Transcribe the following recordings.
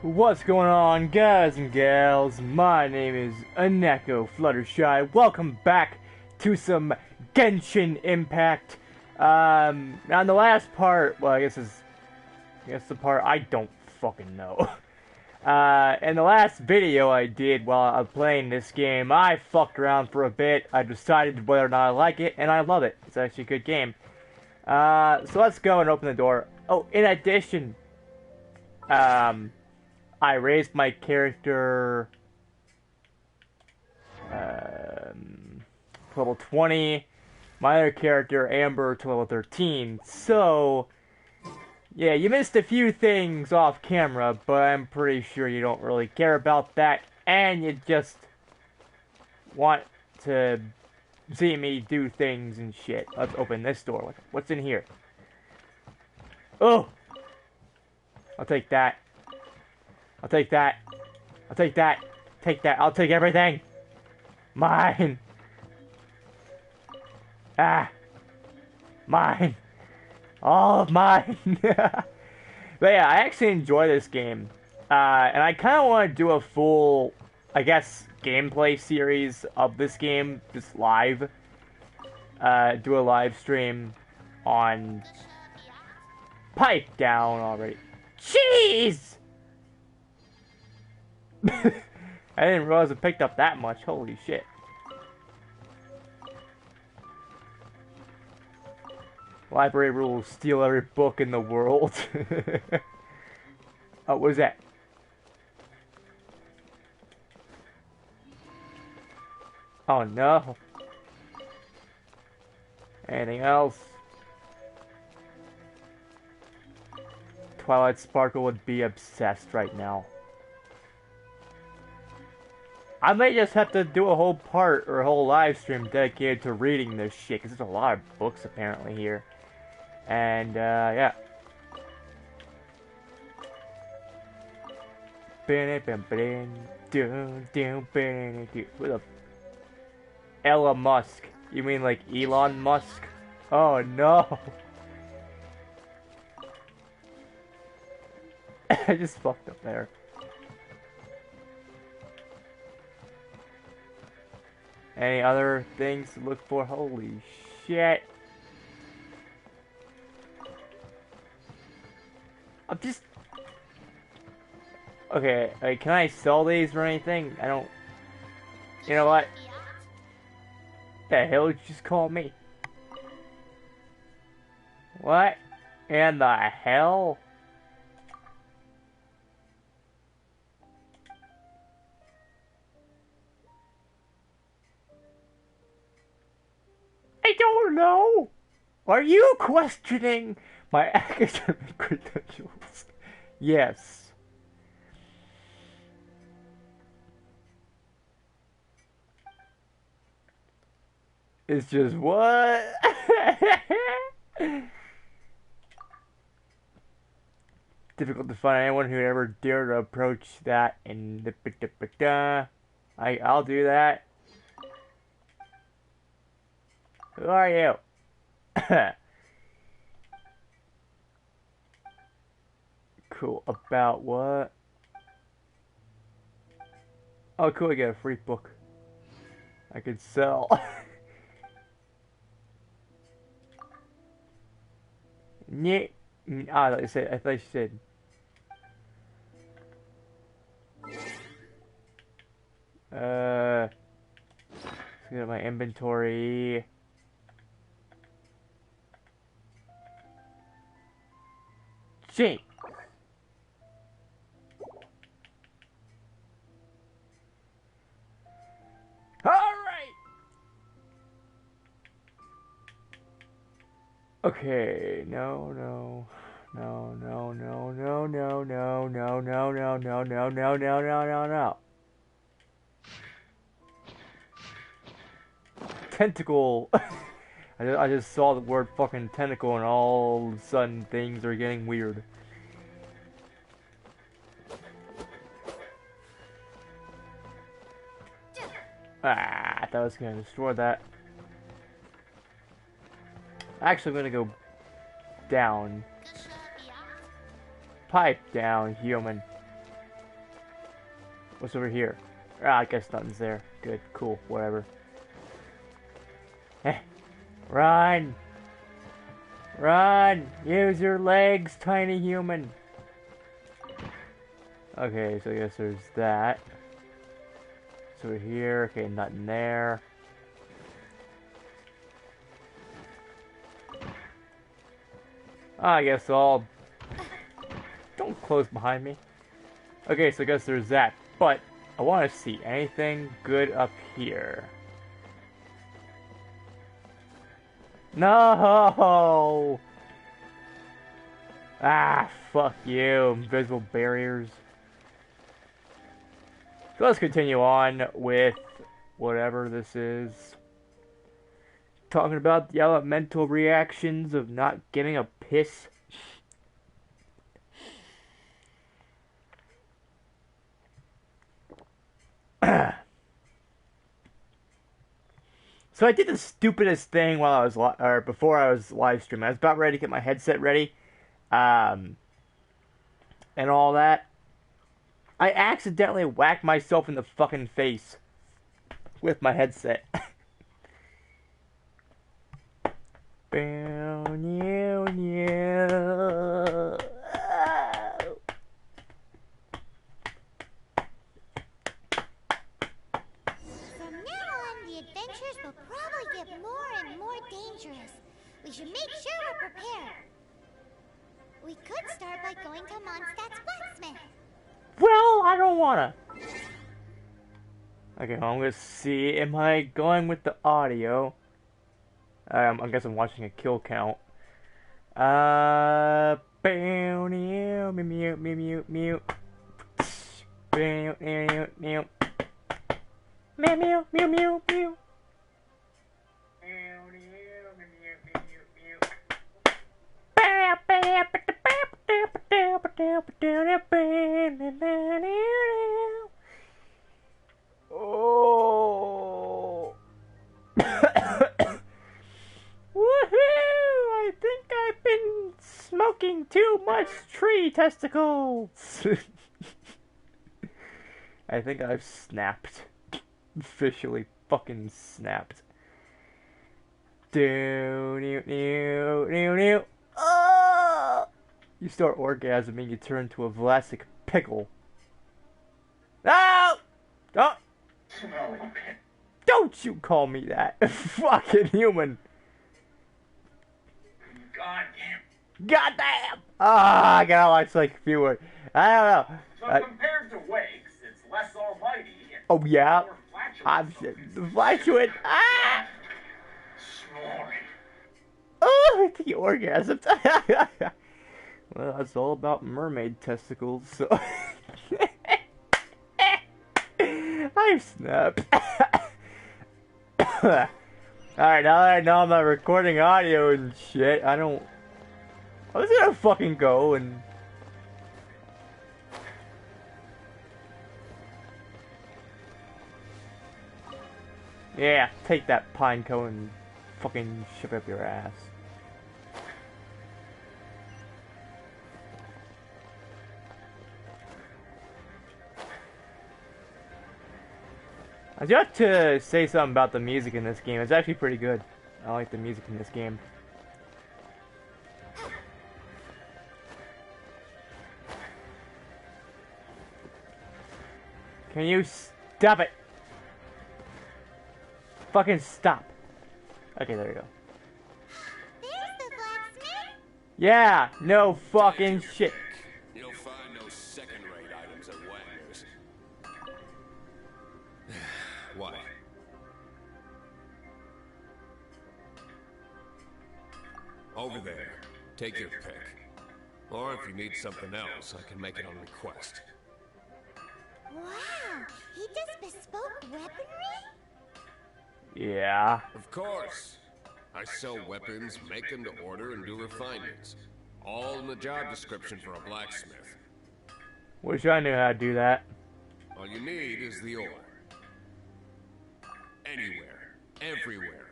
What's going on, guys and gals? My name is NekoFluttershy. Welcome back to some Genshin Impact. On the last part, well, I guess the part I don't fucking know. In the last video I did while I was playing this game, I fucked around for a bit. I decided whether or not I like it, and I love it. It's actually a good game. So let's go and open the door. Oh, in addition, I raised my character to level 20, my other character, Amber, to level 13. So, yeah, you missed a few things off camera, but I'm pretty sure you don't really care about that, and you just want to see me do things and shit. Let's open this door. What's in here? Oh! I'll take that. I'll take that. I'll take that. Take that. I'll take everything. Mine. Ah. Mine. All of mine. But yeah, I actually enjoy this game. And I kind of want to do a full, I guess, gameplay series of this game, just live. Do a live stream on Pipe Down already. Jeez! I didn't realize it picked up that much. Holy shit. Library rules: steal every book in the world. Oh, what is that? Oh no. Anything else? Twilight Sparkle would be obsessed right now. I may just have to do a whole part or a whole live stream dedicated to reading this shit, because there's a lot of books apparently here. And, yeah. With a Elon Musk. You mean like Elon Musk? Oh no. I just fucked up there. Any other things to look for? Holy shit. I'm just... Okay, like, can I sell these or anything? I don't... You know what? The hell did you just call me? What in the hell? I don't know. Are you questioning my academic credentials? Yes. It's just what? Difficult to find anyone who would ever dare to approach that. And I'll do that. Who are you? Cool. About what? Oh, cool. I get a free book I could sell. I thought you said. Let's get my inventory. Jake. All right. Okay. No. Tentacle. I just saw the word fucking tentacle, and all of a sudden things are getting weird. I thought I was gonna destroy that. Actually, I'm gonna go down. Pipe down, human. What's over here? Ah, I guess nothing's there. Good, cool, whatever. Eh, run! Run! Use your legs, tiny human! Okay, so I guess there's that. So here, okay, nothing there. I guess I'll... Don't close behind me. Okay, so I guess there's that. But, I want to see anything good up here. No! Ah, fuck you. Invisible barriers. So let's continue on with whatever this is. Talking about the elemental reactions of not getting a piss. So I did the stupidest thing while I was before I was live streaming. I was about ready to get my headset ready, and all that. I accidentally whacked myself in the fucking face with my headset. We should make sure we're prepared. We could start by going to Mondstadt's blacksmith. Well, I don't wanna. Okay, well, I'm gonna see. Am I going with the audio? I guess I'm watching a kill count. Mute, mute, mute, mute. Mute, mute, mute. Mute, mute, mute, mute, mute. Oh. Woohoo! I think I've been smoking too much tree testicles. I think I've snapped. Officially fucking snapped. Oh! You start orgasming, you turn to a Vlasic pickle. No! Oh! Don't you call me that. Fucking human. Goddamn. Goddamn! Ah, I gotta watch like a few words. I don't know. So compared to Wakes, it's less almighty. Oh yeah. More I'm flatulent. flatulent. Ah! Snoring. Oh, I think he orgasmed. Well, that's all about mermaid testicles, so... I snapped. Alright, now that I know I'm not recording audio and shit, I don't... I was gonna fucking go and... Yeah, take that pine cone and fucking shove it up your ass. I got to say something about the music in this game. It's actually pretty good. I like the music in this game. Can you stop it? Fucking stop. Okay, there you go. There's the blacksmith. Yeah, no fucking shit. You'll find no second-rate items at Wagner's. Why? Over there. Take your pick. Or if you need something else, I can make it on request. Wow, he does bespoke weaponry? Yeah. Of course. I sell weapons, make them to order, and do refinements. All in the job description for a blacksmith. Wish I knew how to do that. All you need is the ore. Anywhere. Everywhere.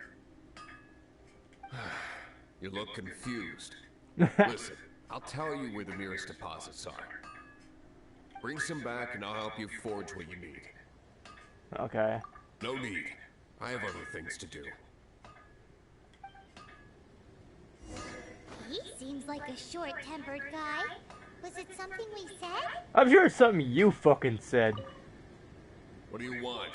You look confused. Listen, I'll tell you where the nearest deposits are. Bring some back and I'll help you forge what you need. Okay. No need. I have other things to do. He seems like a short-tempered guy. Was it something we said? I'm sure it's something you fucking said. What do you want?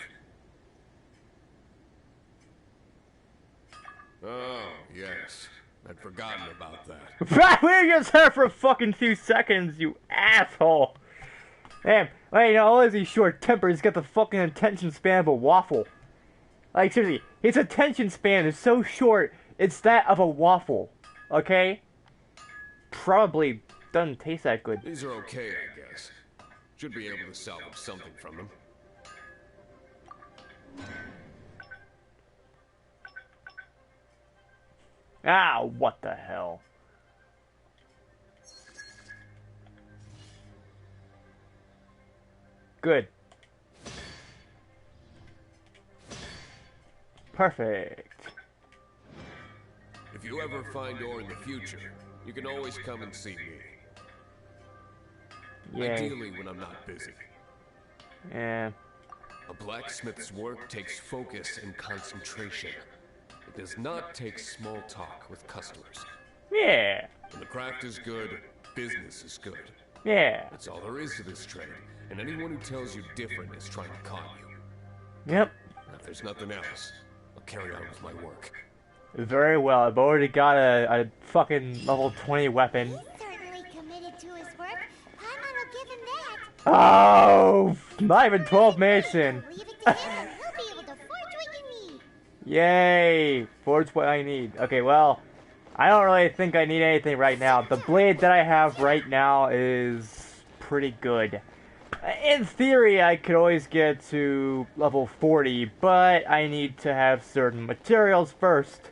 Oh, yes. I'd forgotten about that. We were just there for a fucking few seconds, you asshole. Damn, well, you know, all these short tempers, he's got the fucking attention span of a waffle. Like, seriously, his attention span is so short, it's that of a waffle. Okay? Probably doesn't taste that good. These are okay, I guess. Should be able to salvage something from them. Ah, what the hell? Good. Perfect. If you ever find ore in the future, you can always come and see me. Yay. Ideally when I'm not busy. Yeah. A blacksmith's work takes focus and concentration. It does not take small talk with customers. Yeah. When the craft is good, business is good. Yeah. That's all there is to this trade, and anyone who tells you different is trying to con you. Yep. If there's nothing else, I'll carry on with my work. Very well. I've already got a fucking level 20 weapon. He's certainly committed to his work. Paimon will give him that. Oh! Not even 12 minutes in. Leave it to him and he'll be able to forge what you need. Yay! Forge what I need. Okay, well, I don't really think I need anything right now. The blade that I have right now is pretty good. In theory, I could always get to level 40, but I need to have certain materials first.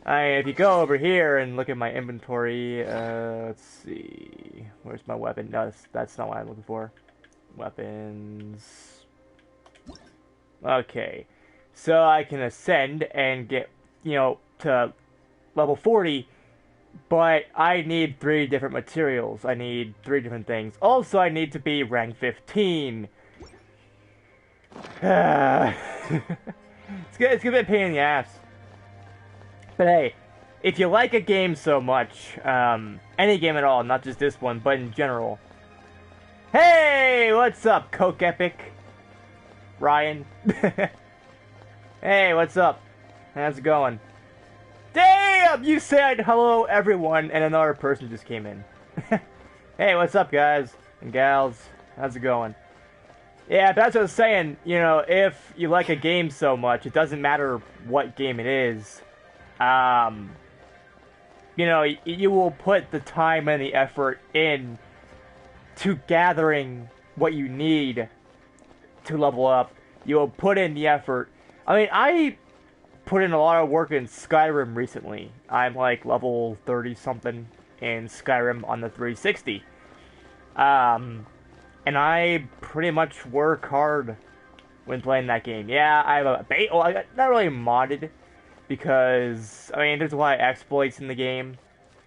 If you go over here and look at my inventory, let's see. Where's my weapon? No, that's not what I'm looking for. Weapons. Okay. So I can ascend and get, you know, to level 40, but I need 3 different materials. I need 3 different things. Also, I need to be rank 15. It's gonna be a pain in the ass. But hey, if you like a game so much, any game at all, not just this one, but in general. Hey, what's up, Coke Epic? Ryan? Hey, what's up? How's it going? Damn! You said hello, everyone, and another person just came in. Hey, what's up, guys and gals? How's it going? Yeah, that's what I was saying. You know, if you like a game so much, it doesn't matter what game it is. You know, you will put the time and the effort in to gathering what you need to level up. You will put in the effort. I mean, I put in a lot of work in Skyrim recently. I'm like level 30 something in Skyrim on the 360. And I pretty much work hard when playing that game. Yeah, I have a not really modded, because I mean there's a lot of exploits in the game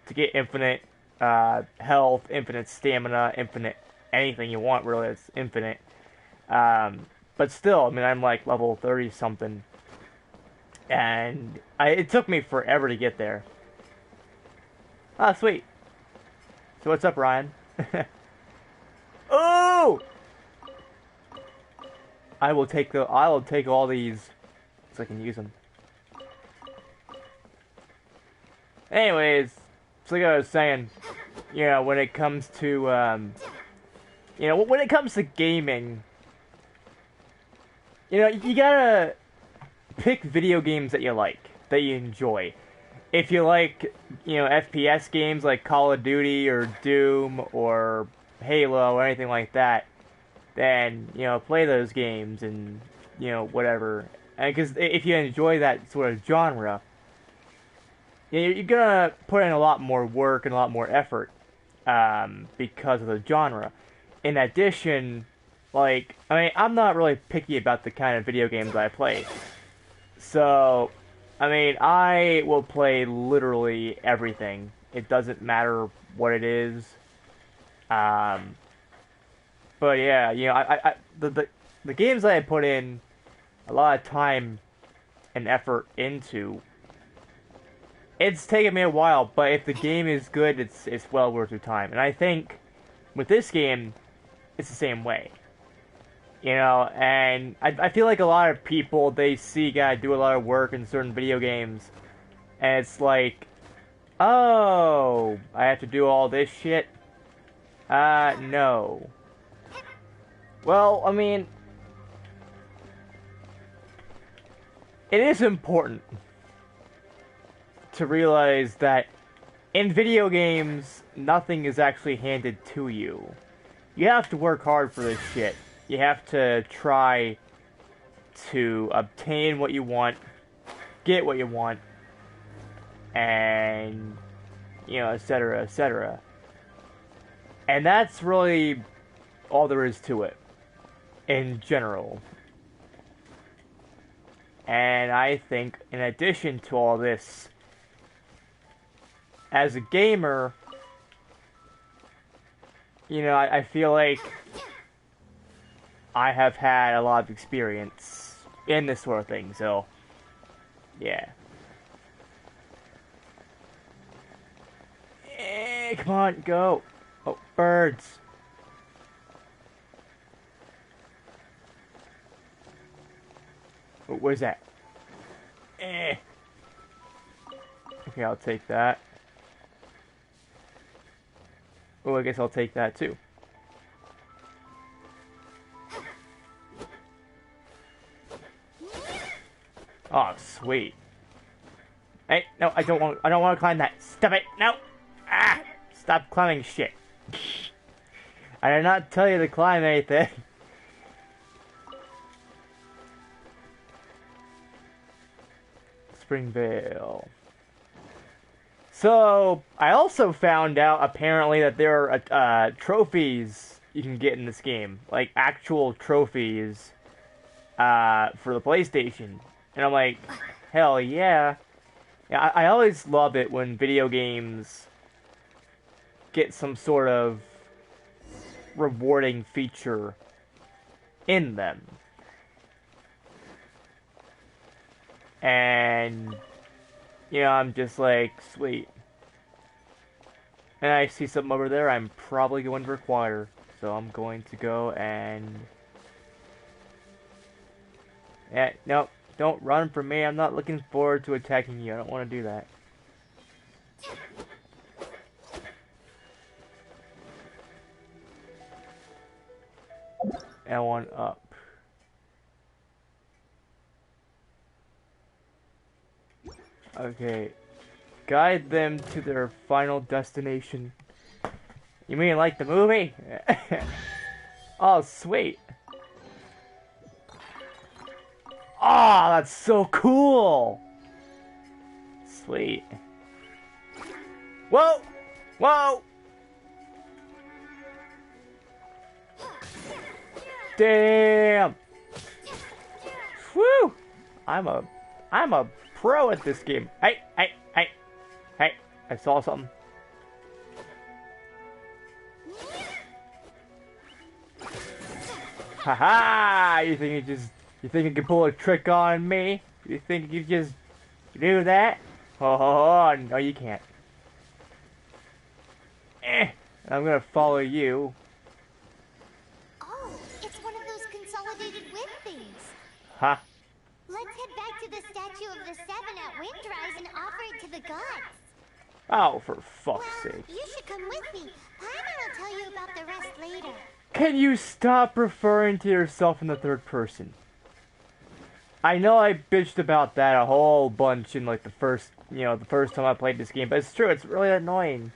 to get infinite health, infinite stamina, infinite anything you want really. It's infinite. But still, I mean I'm like level 30 something. And it took me forever to get there. Ah, sweet. So what's up, Ryan? Oh! I will take all these so I can use them. Anyways, so like I was saying, you know, when it comes to when it comes to gaming, you know, you gotta pick video games that you like, that you enjoy. If you like, you know, FPS games like Call of Duty or Doom or Halo or anything like that, then, you know, play those games and, you know, whatever. Because if you enjoy that sort of genre, you're gonna put in a lot more work and a lot more effort because of the genre. In addition, like, I mean, I'm not really picky about the kind of video games I play. So, I mean, I will play literally everything. It doesn't matter what it is. But yeah, you know, the games that I put in a lot of time and effort into, it's taken me a while, but if the game is good, it's well worth your time. And I think with this game, it's the same way. You know, and I feel like a lot of people, they see a guy do a lot of work in certain video games, and it's like, oh, I have to do all this shit? No. Well, I mean, it is important to realize that in video games, nothing is actually handed to you. You have to work hard for this shit. You have to try to obtain what you want, get what you want, and, you know, etc., etc. And that's really all there is to it, in general. And I think, in addition to all this, as a gamer, you know, I feel like I have had a lot of experience in this sort of thing, so, yeah. Come on, go. Oh, birds. Oh, where's that? Okay, I'll take that. Oh, I guess I'll take that too. Oh, sweet. Hey, no, I don't want to climb that. Stop it. No. Ah, stop climbing shit. I did not tell you to climb anything. Springvale. So, I also found out, apparently, that there are trophies you can get in this game. Like, actual trophies for the PlayStation. And I'm like, hell yeah. Yeah, I always love it when video games get some sort of rewarding feature in them. And, you know, I'm just like, sweet. And I see something over there I'm probably going to require. So I'm going to go and... Yeah, nope. Don't run from me. I'm not looking forward to attacking you. I don't want to do that. L1 up. Okay. Guide them to their final destination. You mean like the movie? Oh, sweet. Oh, that's so cool! Sweet. Whoa! Whoa! Damn! Whew! I'm a pro at this game. Hey! I saw something. Haha! You think you can pull a trick on me? You think you just do that? Oh, no you can't. I'm gonna follow you. Oh, it's one of those consolidated whip things. Huh? Let's head back to the statue of the Seven at Windrise and offer it to the gods. Oh, for fuck's Well, sake. you should come with me. Paimon will tell you about the rest later. Can you stop referring to yourself in the third person? I know I bitched about that a whole bunch in like the first time I played this game, but it's true, it's really annoying.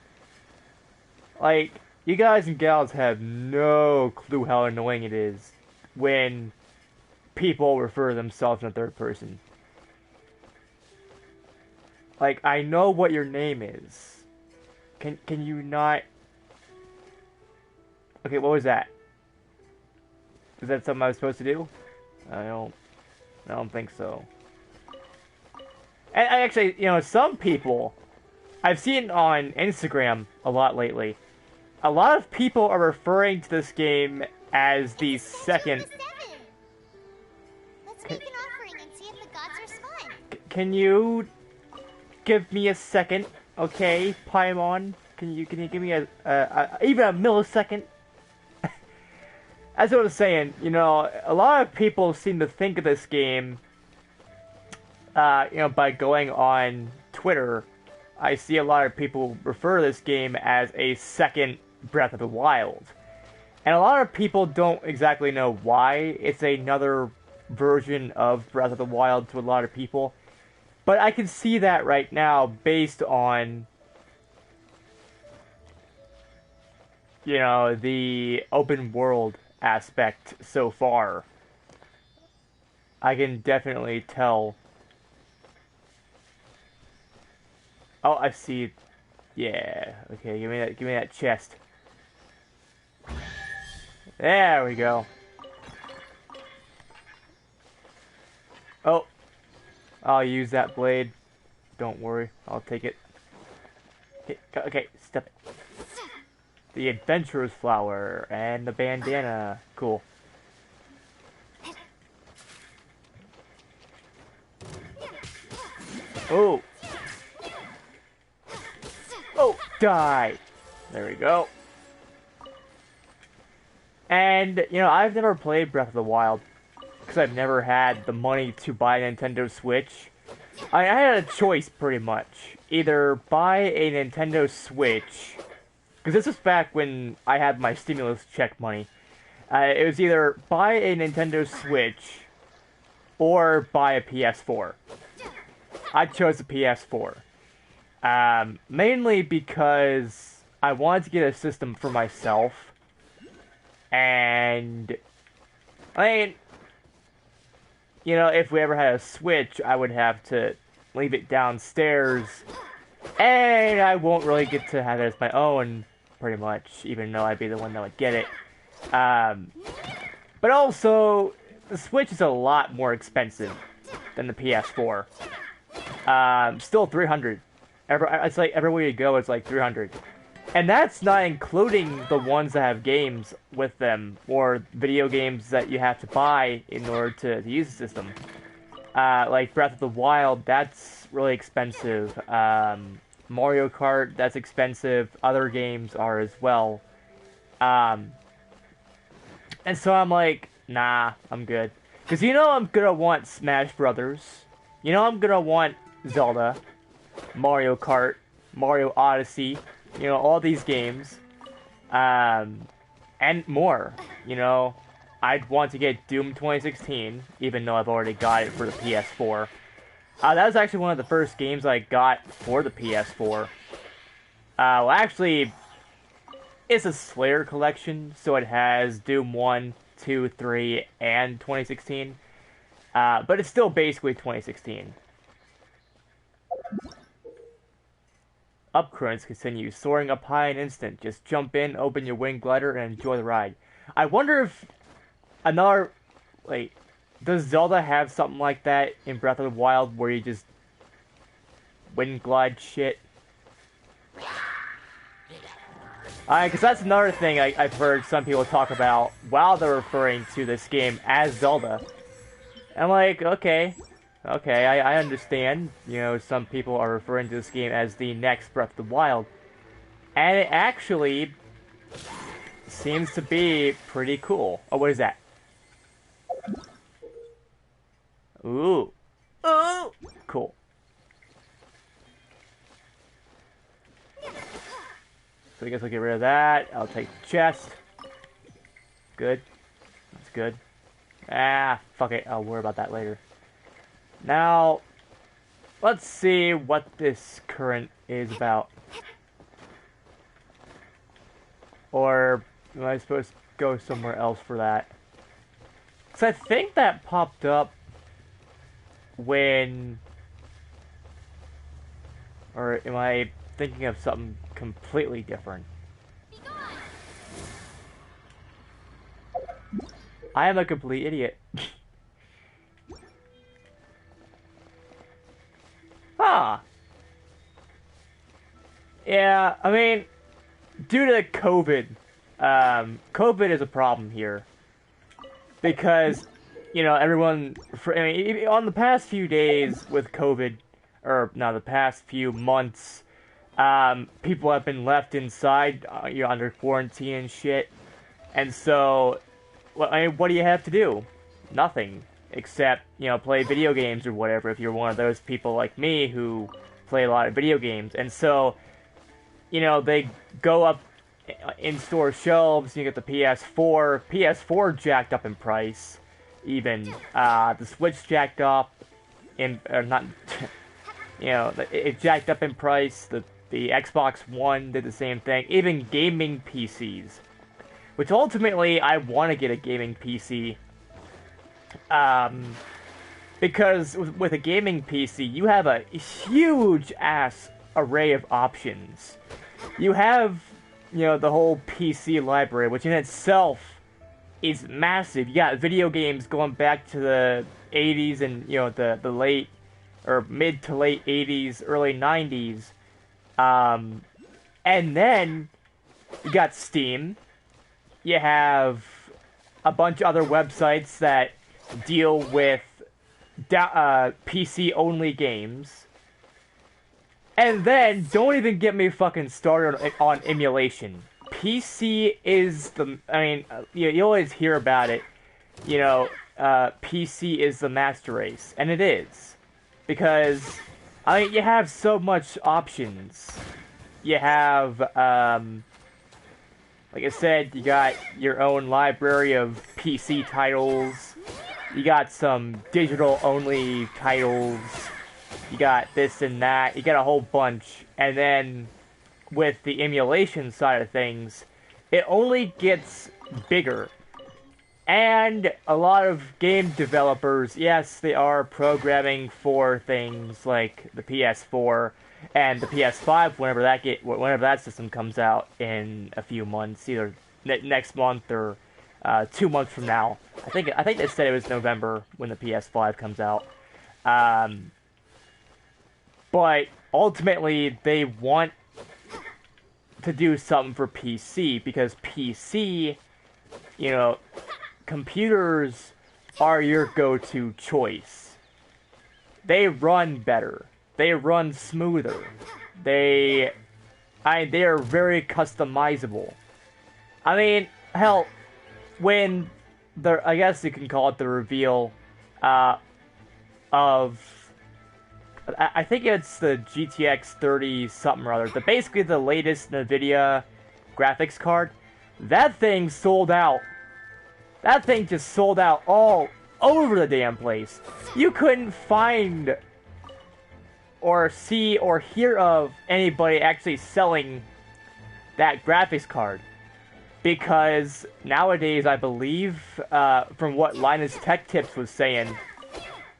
Like, you guys and gals have no clue how annoying it is when people refer to themselves in the third person. Like, I know what your name is. Can you not... Okay, what was that? Is that something I was supposed to do? I don't think so. And I actually, you know, some people, I've seen on Instagram a lot lately, a lot of people are referring to this game as the It's second. scheduled to 7. Let's make an offering and see if the gods respond. Can you give me a second, okay, Paimon? Can you give me a even a millisecond? As I was saying, you know, a lot of people seem to think of this game, you know, by going on Twitter. I see a lot of people refer to this game as a second Breath of the Wild. And a lot of people don't exactly know why it's another version of Breath of the Wild to a lot of people. But I can see that right now based on, you know, the open world aspect so far. I can definitely tell. Oh, I see. Yeah. Okay, give me that chest. There we go. Oh. I'll use that blade. Don't worry, I'll take it. Okay, step it. The adventurer's flower and the bandana. Cool. Oh. Oh, die. There we go. And, you know, I've never played Breath of the Wild because I've never had the money to buy a Nintendo Switch. I had a choice, pretty much. Either buy a Nintendo Switch, because this was back when I had my stimulus check money. It was either buy a Nintendo Switch or buy a PS4. I chose the PS4. Mainly because I wanted to get a system for myself. And, I mean, you know, if we ever had a Switch, I would have to leave it downstairs. And I won't really get to have it as my own, pretty much, even though I'd be the one that would get it. But also, the Switch is a lot more expensive than the PS4. Still 300. It's like everywhere you go, it's like 300. And that's not including the ones that have games with them, or video games that you have to buy in order to use the system. Like Breath of the Wild, that's really expensive. Mario Kart, that's expensive. Other games are as well. And so I'm like, nah, I'm good. Because you know I'm gonna want Smash Brothers. You know I'm gonna want Zelda, Mario Kart, Mario Odyssey. You know, all these games, and more. You know, I'd want to get Doom 2016, even though I've already got it for the PS4. That was actually one of the first games I got for the PS4. Well, actually, it's a Slayer collection, so it has Doom 1, 2, 3, and 2016. But it's still basically 2016. Upcurrents continue, soaring up high in an instant. Just jump in, open your wing glider, and enjoy the ride. I wonder if another... Wait, does Zelda have something like that in Breath of the Wild where you just wind glide shit? Because that's another thing I've heard some people talk about while they're referring to this game as Zelda. I'm like, okay, I understand. You know, some people are referring to this game as the next Breath of the Wild. And it actually seems to be pretty cool. Oh, what is that? Ooh. Ooh! Cool. So I guess I'll get rid of that. I'll take the chest. Good. That's good. Ah, fuck it. I'll worry about that later. Now, let's see what this current is about. Or am I supposed to go somewhere else for that? Because I think that popped up when... Or am I thinking of something completely different? I am a complete idiot. Huh. Yeah, I mean, due to COVID, COVID is a problem here. Because, you know, everyone, on the past few days with COVID, or no, the past few months, people have been left inside, you know, under quarantine and shit. And so, well, I mean, what do you have to do? Nothing. Except, you know, play video games or whatever, if you're one of those people like me who play a lot of video games. And so, you know, they go up in-store shelves, you get the PS4 jacked up in price, even, the Switch jacked up, not, you know, it jacked up in price, the Xbox One did the same thing, even gaming PCs, which ultimately, I want to get a gaming PC, because with a gaming PC, you have a huge-ass array of options. You have, you know, the whole PC library, which in itself is massive. You got video games going back to the 80s and, you know, the late, or mid to late 80s, early 90s. And then, you got Steam. You have a bunch of other websites that deal with PC-only games. And then, don't even get me fucking started on emulation. PC is the, I mean, you always hear about it, you know, PC is the master race. And it is. Because, I mean, you have so much options. You have, like I said, you got your own library of PC titles. You got some digital-only titles. You got this and that. You got a whole bunch. And then, with the emulation side of things, it only gets bigger. And a lot of game developers, yes, they are programming for things like the PS4 and the PS5 whenever that system comes out in a few months, either next month or 2 months from now. I think they said it was November when the PS5 comes out. But ultimately, they want to do something for PC, because PC, you know, computers are your go-to choice. They run better. They run smoother. They are very customizable. I mean, hell, when I guess you can call it the reveal, of, I think it's the GTX 30 something or other, basically the latest NVIDIA graphics card, that thing sold out. That thing just sold out all over the damn place. You couldn't find or see or hear of anybody actually selling that graphics card. Because nowadays, I believe, from what Linus Tech Tips was saying,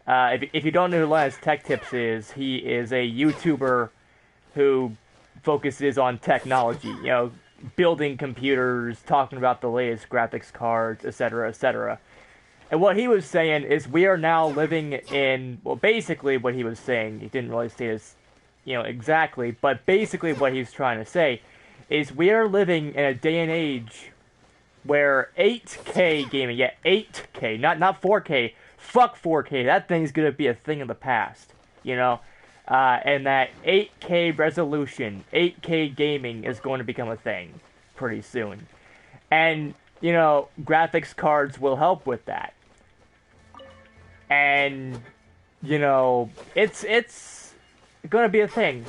if you don't know who Linus Tech Tips is, he is a YouTuber who focuses on technology, you know, building computers, talking about the latest graphics cards, etc., etc. And what he was saying is we are now living in, well, basically what he was saying, he didn't really say this, you know, exactly, but basically what he's trying to say is we are living in a day and age where 8K gaming, yeah, 8K, not 4K, fuck 4K, that thing's gonna be a thing of the past, you know? And that 8K resolution, 8K gaming is going to become a thing pretty soon. And, you know, graphics cards will help with that. And, you know, it's going to be a thing,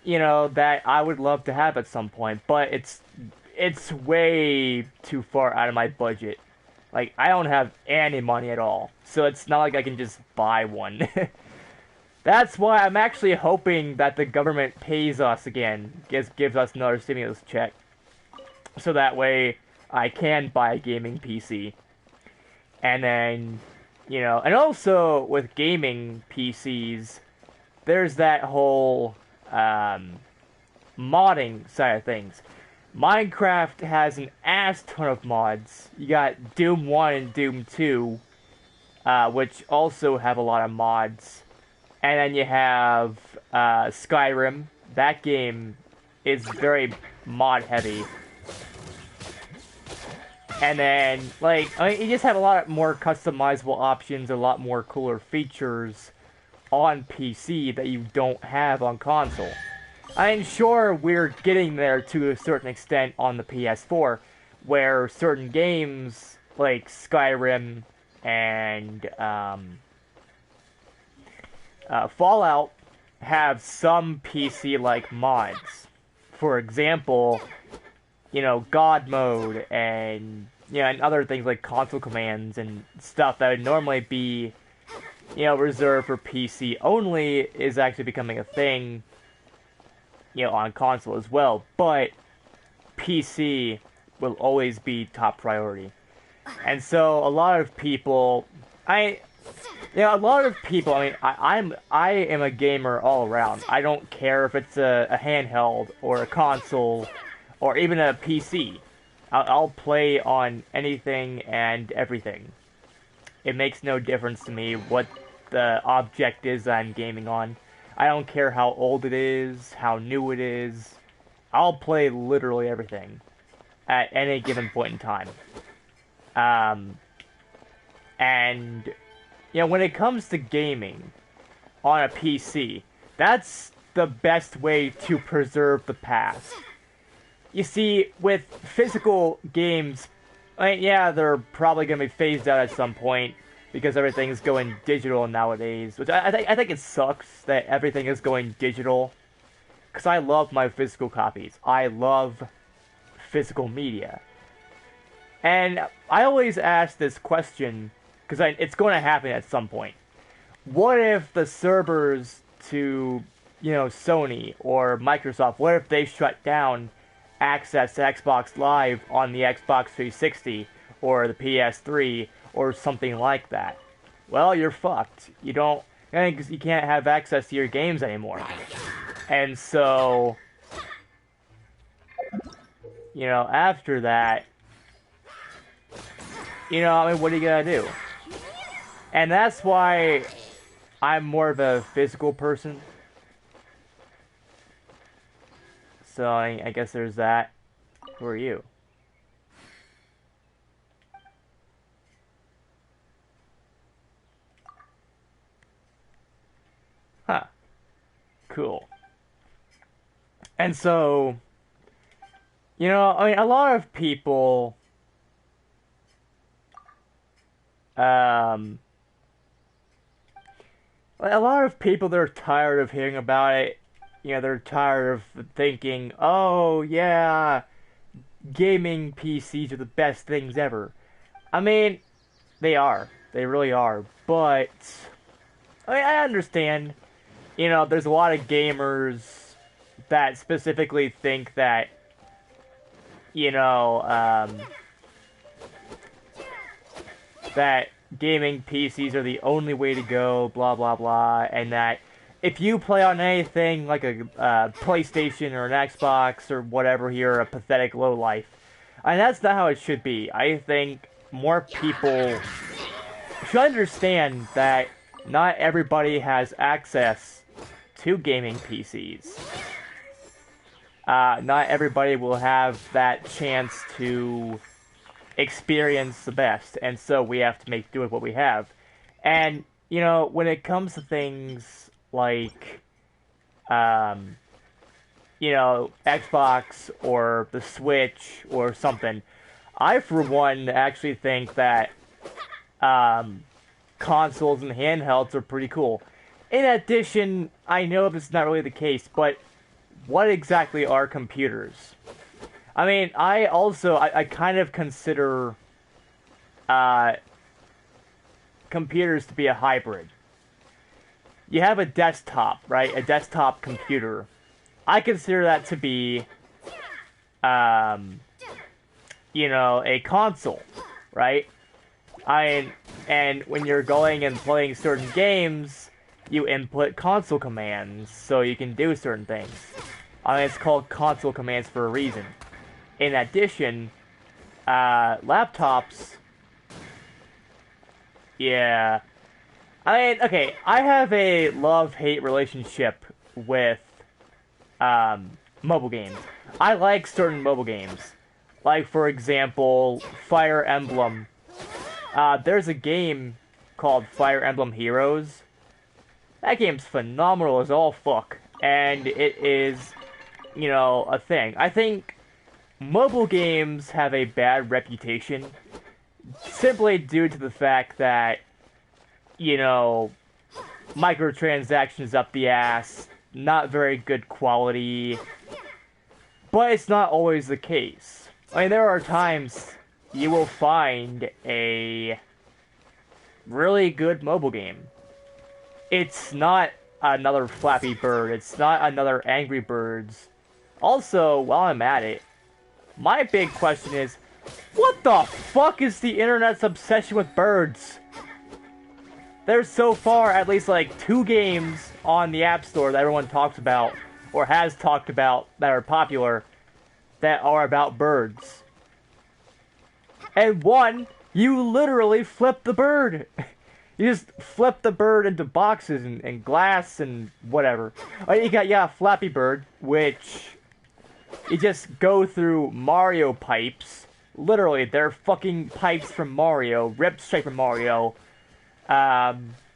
you know, that I would love to have at some point, but it's way too far out of my budget. Like, I don't have any money at all, so it's not like I can just buy one. That's why I'm actually hoping that the government pays us again, gives us another stimulus check, so that way I can buy a gaming PC. And then, you know, and also with gaming PCs, there's that whole modding side of things. Minecraft has an ass ton of mods. You got Doom 1 and Doom 2, which also have a lot of mods. And then you have Skyrim. That game is very mod heavy. And then, like, I mean, you just have a lot more customizable options, a lot more cooler features on PC that you don't have on console. I'm sure we're getting there to a certain extent on the PS4, where certain games like Skyrim and Fallout have some PC-like mods. For example, you know, God mode and, you know, and other things like console commands and stuff that would normally be, you know, reserved for PC only is actually becoming a thing, you know, on console as well. But PC will always be top priority. And so a lot of people, I mean, I am a gamer all around. I don't care if it's a handheld or a console or even a PC. I'll play on anything and everything. It makes no difference to me what the object is that I'm gaming on. I don't care how old it is, how new it is. I'll play literally everything at any given point in time. And, you know, when it comes to gaming on a PC, that's the best way to preserve the past. You see, with physical games, I mean, yeah, they're probably going to be phased out at some point because everything's going digital nowadays. Which I think it sucks that everything is going digital. Because I love my physical copies. I love physical media. And I always ask this question, because it's going to happen at some point. What if the servers to, you know, Sony or Microsoft, what if they shut down access to Xbox Live on the Xbox 360 or the PS3 or something like that? Well, you're fucked. You can't have access to your games anymore. And so, you know, after that, you know, I mean, what are you gonna do? And that's why I'm more of a physical person. So I guess there's that. Who are you? Huh. Cool. And so, you know, I mean, a lot of people, they're tired of hearing about it. You know, they're tired of thinking, oh, yeah, gaming PCs are the best things ever. I mean, they are. They really are. But, I mean, I understand. You know, there's a lot of gamers that specifically think that, you know, that gaming PCs are the only way to go, blah, blah, blah, and that if you play on anything like a PlayStation or an Xbox or whatever, you're a pathetic lowlife. And that's not how it should be. I think more people should understand that not everybody has access to gaming PCs. Not everybody will have that chance to experience the best, and so we have to make do with what we have. And, you know, when it comes to things like, you know, Xbox or the Switch or something, I, for one, actually think that consoles and handhelds are pretty cool. In addition, I know this is not really the case, but what exactly are computers? I mean, I kind of consider computers to be a hybrid. You have a desktop, right? A desktop computer. I consider that to be, you know, a console, right? And when you're going and playing certain games, you input console commands so you can do certain things. I mean, it's called console commands for a reason. In addition, laptops, yeah. I mean, okay, I have a love-hate relationship with mobile games. I like certain mobile games. Like, for example, Fire Emblem. There's a game called Fire Emblem Heroes. That game's phenomenal as all fuck. And it is, you know, a thing. I think mobile games have a bad reputation simply due to the fact that, you know, microtransactions up the ass, not very good quality, but it's not always the case. I mean, there are times you will find a really good mobile game. It's not another Flappy Bird, it's not another Angry Birds. Also, while I'm at it, my big question is, what the fuck is the internet's obsession with birds? There's so far at least like 2 games on the App Store that everyone talks about, or has talked about, that are popular, that are about birds. And one, you literally flip the bird. You just flip the bird into boxes and glass and whatever. You got, Flappy Bird, which you just go through Mario pipes. Literally, they're fucking pipes from Mario, ripped straight from Mario.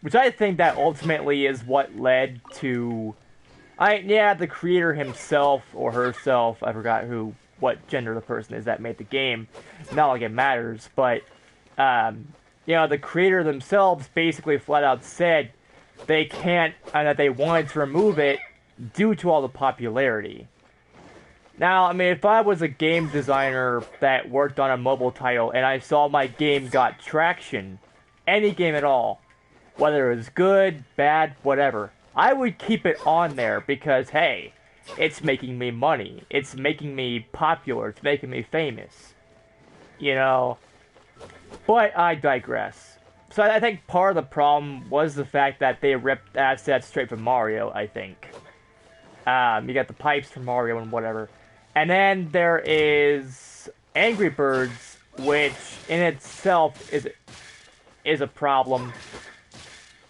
Which I think that ultimately is what led to... the creator himself, or herself, I forgot what gender the person is that made the game. Not like it matters, but... the creator themselves basically flat out said they can't, and that they wanted to remove it due to all the popularity. Now, I mean, if I was a game designer that worked on a mobile title and I saw my game got traction, any game at all, whether it was good, bad, whatever, I would keep it on there because, hey, it's making me money, it's making me popular, it's making me famous, you know. But I digress. So I think part of the problem was the fact that they ripped assets straight from Mario, I think. You got the pipes from Mario and whatever. And then there is Angry Birds, which in itself is a problem.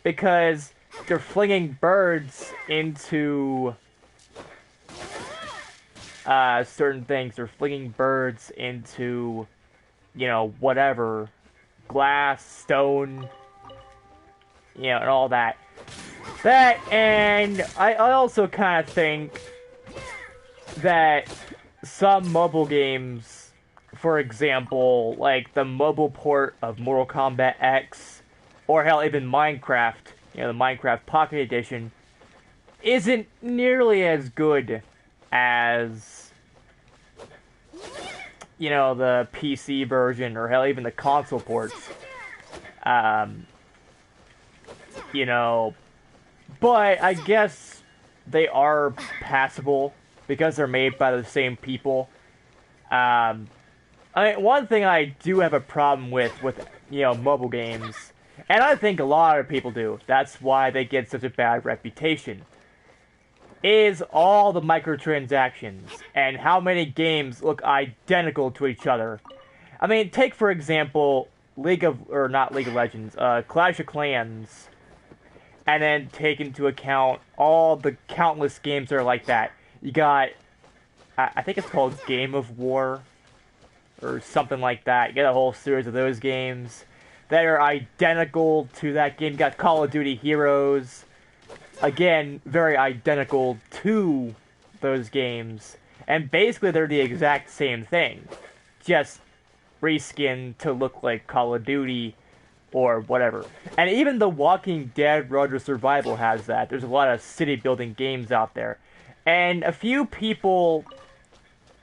Because they're flinging birds into certain things. They're flinging birds into... whatever, glass, stone, and all that. And I also kind of think that some mobile games, for example, like the mobile port of Mortal Kombat X, or hell, even Minecraft, the Minecraft Pocket Edition, isn't nearly as good as... the PC version, or hell, even the console ports. But I guess they are passable because they're made by the same people. One thing I do have a problem with mobile games, and I think a lot of people do, that's why they get such a bad reputation, is all the microtransactions and how many games look identical to each other. I mean, take for example not League of Legends, Clash of Clans, and then take into account all the countless games that are like that. You got, I think it's called Game of War, or something like that. You got a whole series of those games that are identical to that game. You got Call of Duty Heroes, again, very identical to those games. And basically they're the exact same thing, just reskinned to look like Call of Duty or whatever. And even The Walking Dead Road to Survival has that. There's a lot of city building games out there. And a few people,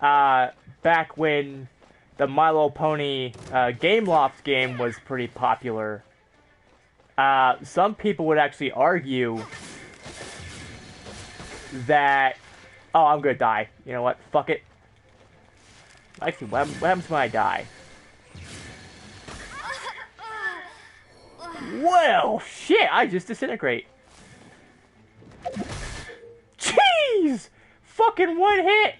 back when the My Little Pony Gameloft game was pretty popular, some people would actually argue that... Oh, I'm gonna die. You know what? Fuck it. Actually, what happens when I die? Well, shit! I just disintegrate. Jeez! Fucking one hit!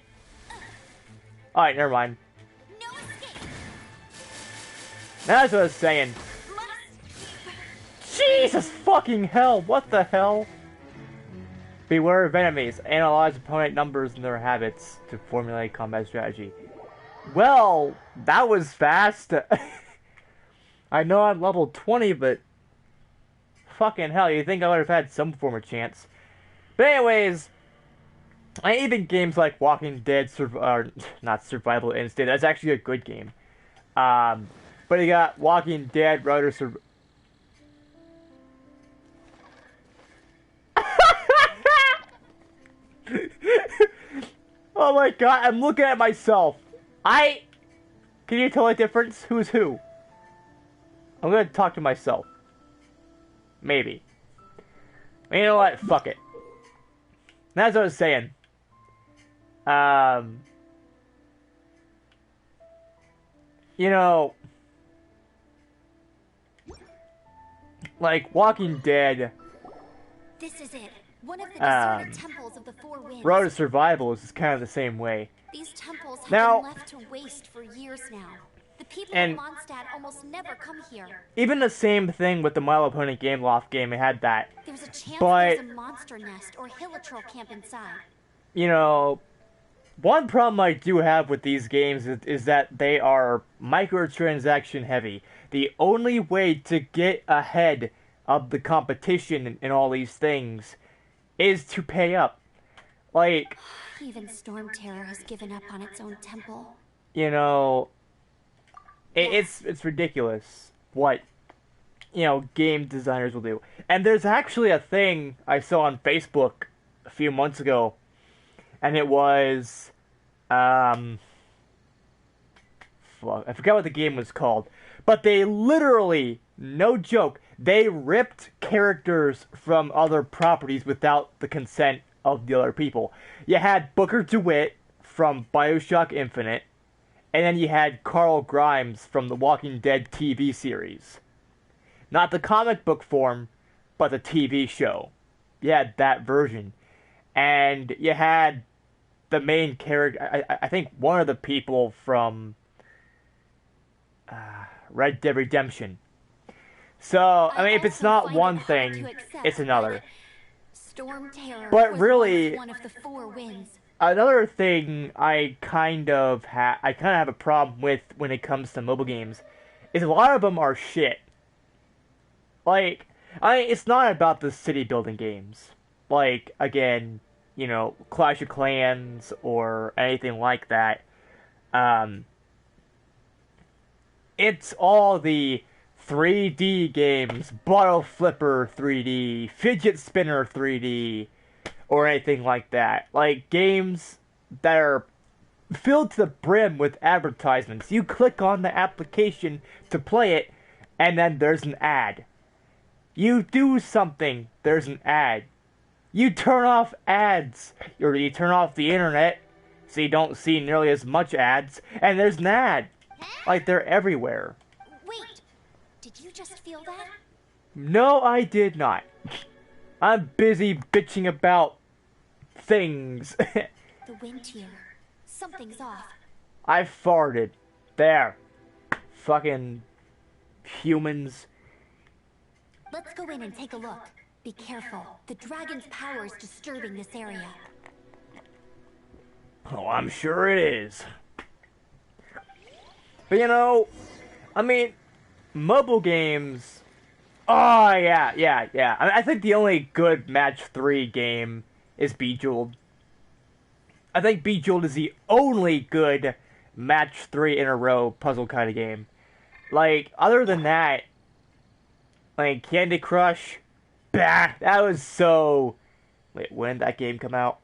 Alright, never mind. That's what I was saying. Jesus fucking hell! What the hell? Beware of enemies. Analyze opponent numbers and their habits to formulate combat strategy. Well, that was fast. I know I'm level 20, but fucking hell, you think I would have had some form of chance. But anyways, even games like Walking Dead, not Survival Instinct, that's actually a good game. But you got Walking Dead, Router Oh my god, I'm looking at myself. Can you tell the difference? Who's who? I'm gonna talk to myself. Maybe. You know what? Fuck it. That's what I was saying. You know, like Walking Dead, This is it. One of the deserted temples of the Four Winds. Road to Survival is kind of the same way. These temples have Now- been left to waste for years now. The people And- of Mondstadt almost never come here. Even the same thing with the My Little Pony Game Loft game, it had that. There's a chance But- there's a monster nest or hilitrol camp inside. You know, one problem I do have with these games is that they are microtransaction heavy. The only way to get ahead of the competition in all these things is to pay up. Like, Even Storm Terror has given up on its own temple. you know, it's ridiculous what, you know, game designers will do. And there's actually a thing I saw on Facebook a few months ago, and it was, fuck, I forgot what the game was called, but they literally, no joke, they ripped characters from other properties without the consent of the other people. You had Booker DeWitt from BioShock Infinite, and then you had Carl Grimes from the Walking Dead TV series. Not the comic book form, but the TV show. You had that version. And you had the main character, I think one of the people from Red Dead Redemption. So, I mean, if it's also not find one it hard thing, to accept it's another. that Storm Terror But was really- once one of the Four Winds. Another thing I kind of have a problem with when it comes to mobile games is a lot of them are shit. Like, it's not about the city building games. Like, again, you know, Clash of Clans or anything like that. It's all the 3D games, Bottle Flipper 3D, Fidget Spinner 3D, or anything like that. Like, games that are filled to the brim with advertisements. You click on the application to play it, and then there's an ad. You do something, there's an ad. You turn off ads, or you turn off the internet, so you don't see nearly as much ads, and there's an ad. Like, they're everywhere. Wait, did you just feel that? No, I did not. I'm busy bitching about things. The wind here. Something's off. I farted. There. Fucking humans. Let's go in and take a look. Be careful. The dragon's power is disturbing this area. Oh, I'm sure it is. But you know, I mean, mobile games. Oh, yeah. I think the only good Match 3 game is Bejeweled. I think Bejeweled is the only good Match 3 in a row puzzle kind of game. Like, other than that, like Candy Crush, bah, that was so... Wait, when did that game come out?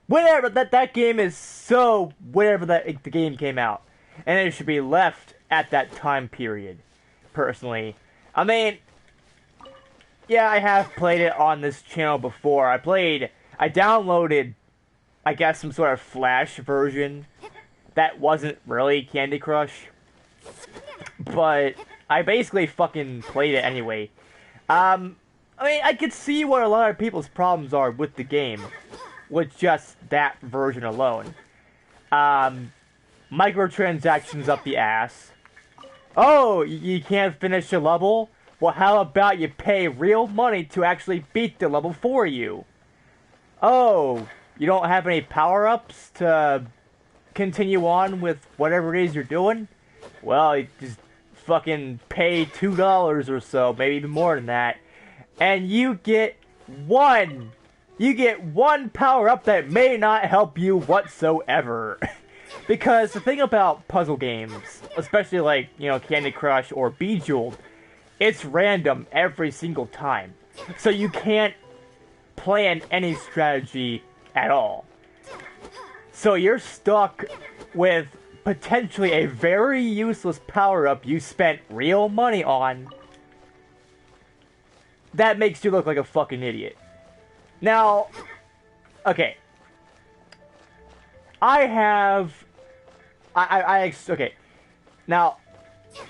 Whenever, that game is so... Whenever the game came out. And it should be left at that time period, personally. I mean, yeah, I have played it on this channel before. I downloaded, I guess, some sort of Flash version that wasn't really Candy Crush. But I basically fucking played it anyway. I mean, I could see what a lot of people's problems are with the game, with just that version alone. Microtransactions up the ass. Oh, you can't finish a level? Well, how about you pay real money to actually beat the level for you? Oh, you don't have any power-ups to continue on with whatever it is you're doing, well, you just fucking pay $2 or so, maybe even more than that, and you get one power-up that may not help you whatsoever. Because the thing about puzzle games, especially like, you know, Candy Crush or Bejeweled, it's random every single time. So you can't plan any strategy at all. So you're stuck with potentially a very useless power-up you spent real money on that makes you look like a fucking idiot. Now, okay. Okay. Now,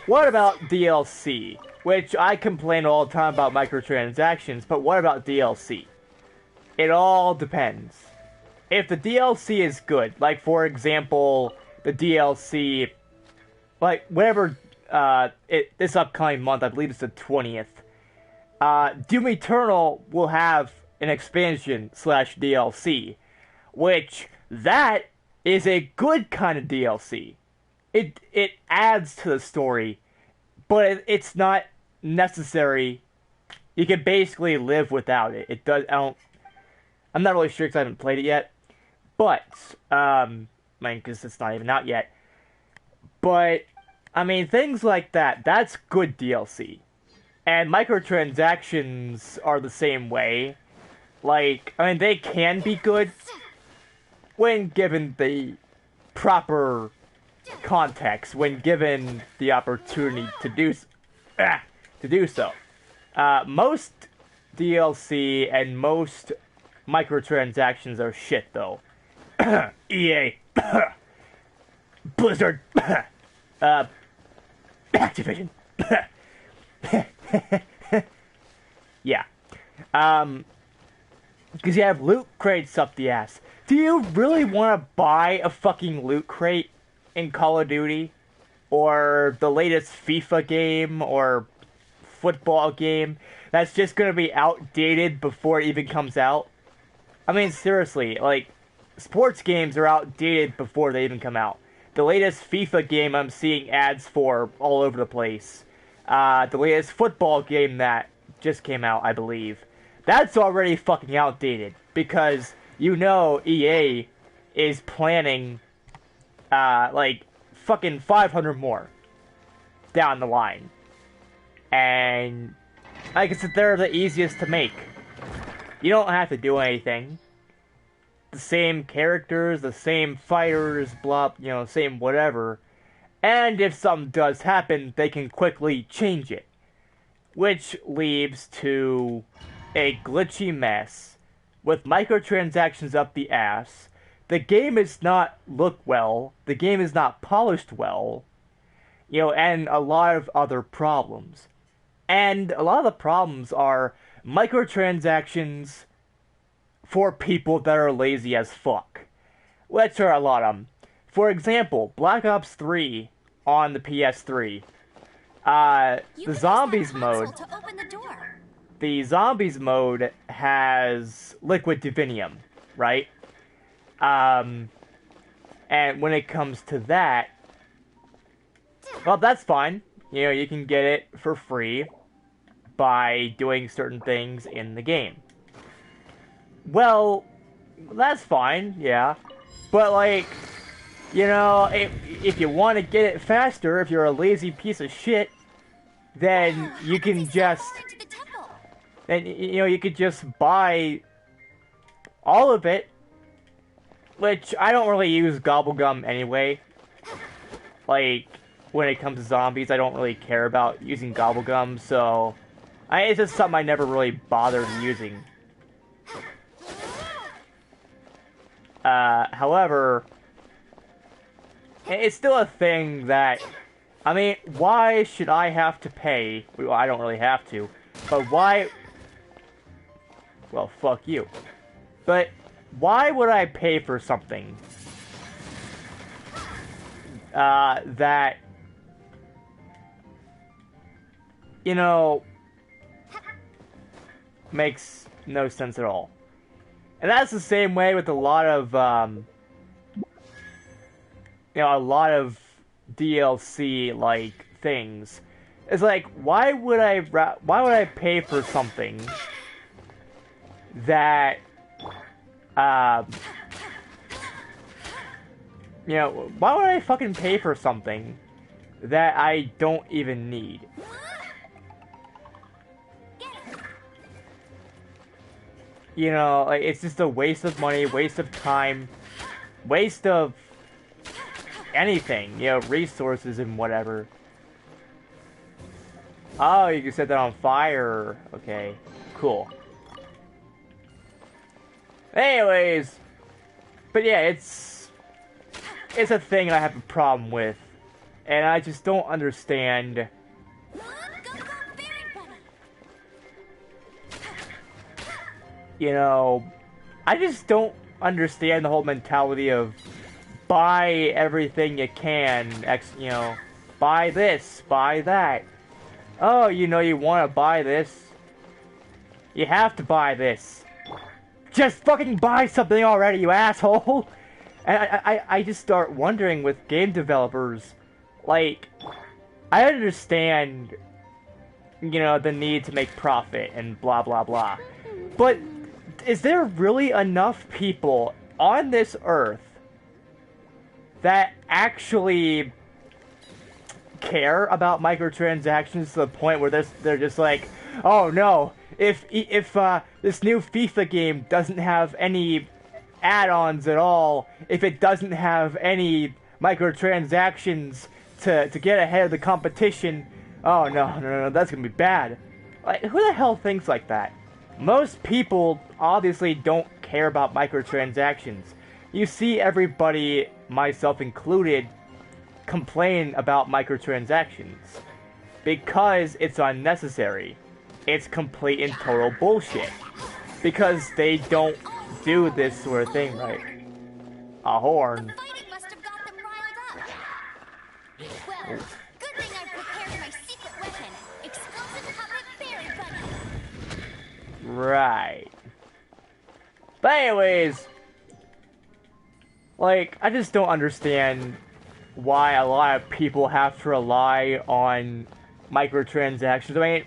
what about DLC? Which I complain all the time about microtransactions, but what about DLC? It all depends. If the DLC is good, like for example, the DLC, like whatever, this upcoming month, I believe it's the 20th, Doom Eternal will have an expansion / DLC, which that is a good kind of DLC. It adds to the story, but it's not necessary. You can basically live without it. It does. I'm not really sure because I haven't played it yet, but because it's not even out yet. But I mean, things like that. That's good DLC, and microtransactions are the same way. Like, I mean, they can be good when given the proper context, when given the opportunity to do so. Most DLC and most microtransactions are shit, though. EA, Blizzard, Activision. Yeah. Because you have loot crates up the ass. Do you really want to buy a fucking loot crate in Call of Duty? Or the latest FIFA game? Or football game? That's just going to be outdated before it even comes out? I mean, seriously, like, sports games are outdated before they even come out. The latest FIFA game I'm seeing ads for all over the place. The latest football game that just came out, I believe. That's already fucking outdated, because you know EA is planning, like, fucking 500 more down the line. And, like I said, they're the easiest to make. You don't have to do anything. The same characters, the same fighters, blah, you know, same whatever. And if something does happen, they can quickly change it. Which leads to a glitchy mess with microtransactions up the ass. The game is not look well. The game is not polished well. You know, and a lot of other problems. And a lot of the problems are microtransactions for people that are lazy as fuck. Which are a lot of them. For example, Black Ops 3 on the PS3. The zombies mode. The zombies mode has liquid divinium, right? And when it comes to that, well, that's fine. You know, you can get it for free by doing certain things in the game. Well, that's fine, yeah. But, like, you know, if you want to get it faster, if you're a lazy piece of shit, then you can just... Then, you know, you could just buy all of it. Which, I don't really use Gobblegum anyway. Like, when it comes to zombies, I don't really care about using Gobblegum, so... it's just something I never really bothered using. However... it's still a thing that... I mean, why should I have to pay... Well, I don't really have to. But why... Well, fuck you. But why would I pay for something that, you know, makes no sense at all? And that's the same way with a lot of a lot of DLC like things. It's like, why would I pay for something that why would I fucking pay for something that I don't even need? Like, it's just a waste of money, waste of time, waste of anything, resources and whatever. Oh, you can set that on fire. Okay, cool. Anyways, but yeah, it's a thing I have a problem with, and I just don't understand. I just don't understand the whole mentality of buy everything you can, buy this, buy that. Oh, you want to buy this? You have to buy this. Just fucking buy something already, you asshole! And I just start wondering with game developers, like, I understand, the need to make profit and blah blah blah. But is there really enough people on this earth that actually care about microtransactions to the point where they're just like, oh no, if this new FIFA game doesn't have any add-ons at all, if it doesn't have any microtransactions to get ahead of the competition, oh no, that's gonna be bad. Like, who the hell thinks like that? Most people obviously don't care about microtransactions. You see everybody, myself included, complain about microtransactions because it's unnecessary. It's complete and total bullshit because they don't do this sort of thing right. A horn. The fighting must have got them riled up. Well, good thing I prepared my secret weapon, explosive puppet berry bunny. Right. But anyways, like, I just don't understand why a lot of people have to rely on microtransactions. I mean,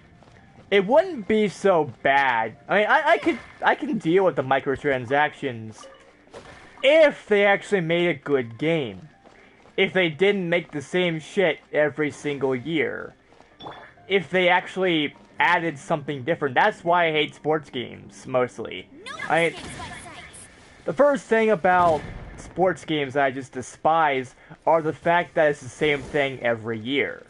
it wouldn't be so bad. I mean, I can deal with the microtransactions if they actually made a good game. If they didn't make the same shit every single year. If they actually added something different. That's why I hate sports games, mostly. The first thing about sports games that I just despise are the fact that it's the same thing every year.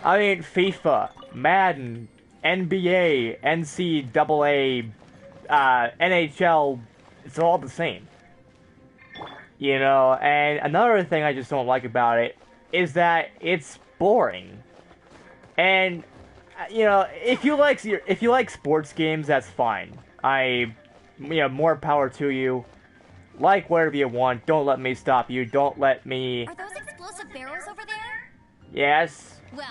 I mean, FIFA, Madden, NBA, NCAA, NHL, it's all the same. And another thing I just don't like about it is that it's boring. And, if you like sports games, that's fine. More power to you. Like whatever you want. Don't let me stop you. Don't let me... Are those explosive barrels over there? Yes. Well,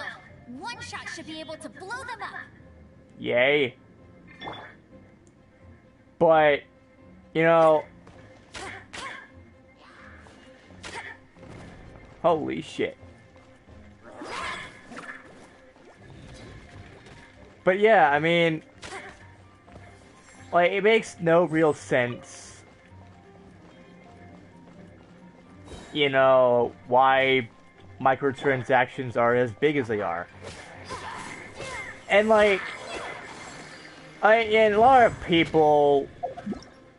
one shot should be able to blow them up. Yay. But, holy shit. But yeah, I mean, like, it makes no real sense, why microtransactions are as big as they are. And, like, and a lot of people,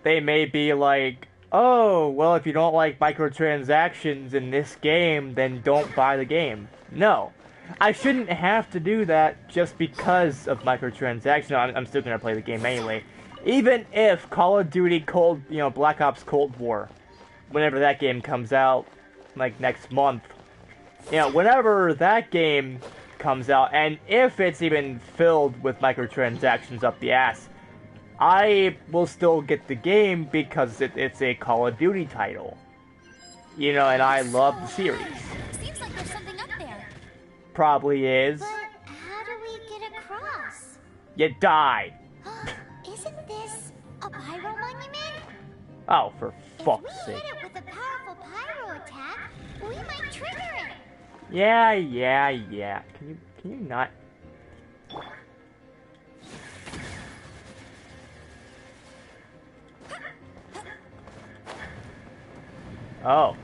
they may be like, oh, well, if you don't like microtransactions in this game, then don't buy the game. No. I shouldn't have to do that just because of microtransactions. I'm still gonna play the game anyway. Even if Call of Duty Black Ops Cold War, whenever that game comes out, like next month, whenever that game comes out, and if it's even filled with microtransactions up the ass, I will still get the game because it's a Call of Duty title. And I love the series. Seems like there's something up there. Probably is. But how do we get across? You die. Isn't this a pyro monument? Oh, for fuck's If we sake. hit it with a powerful pyro attack, we Yeah. Can you not? Oh.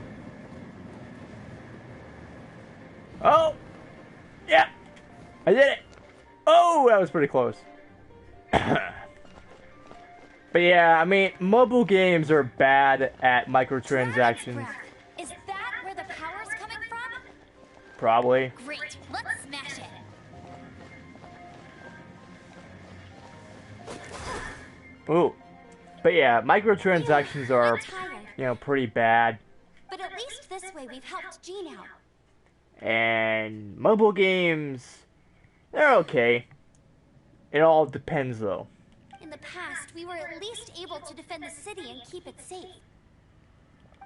Oh! Yeah! I did it! Oh, that was pretty close. But yeah, I mean, mobile games are bad at microtransactions. Dragon's breath. Is that where the power's coming from? Probably. Great, let's smash it. Ooh. But yeah, microtransactions are, I'm tired. you know, pretty bad. But at least this way we've helped Jean out. And mobile games, they're okay. It all depends though. In the past, we were at least able to defend the city and keep it safe.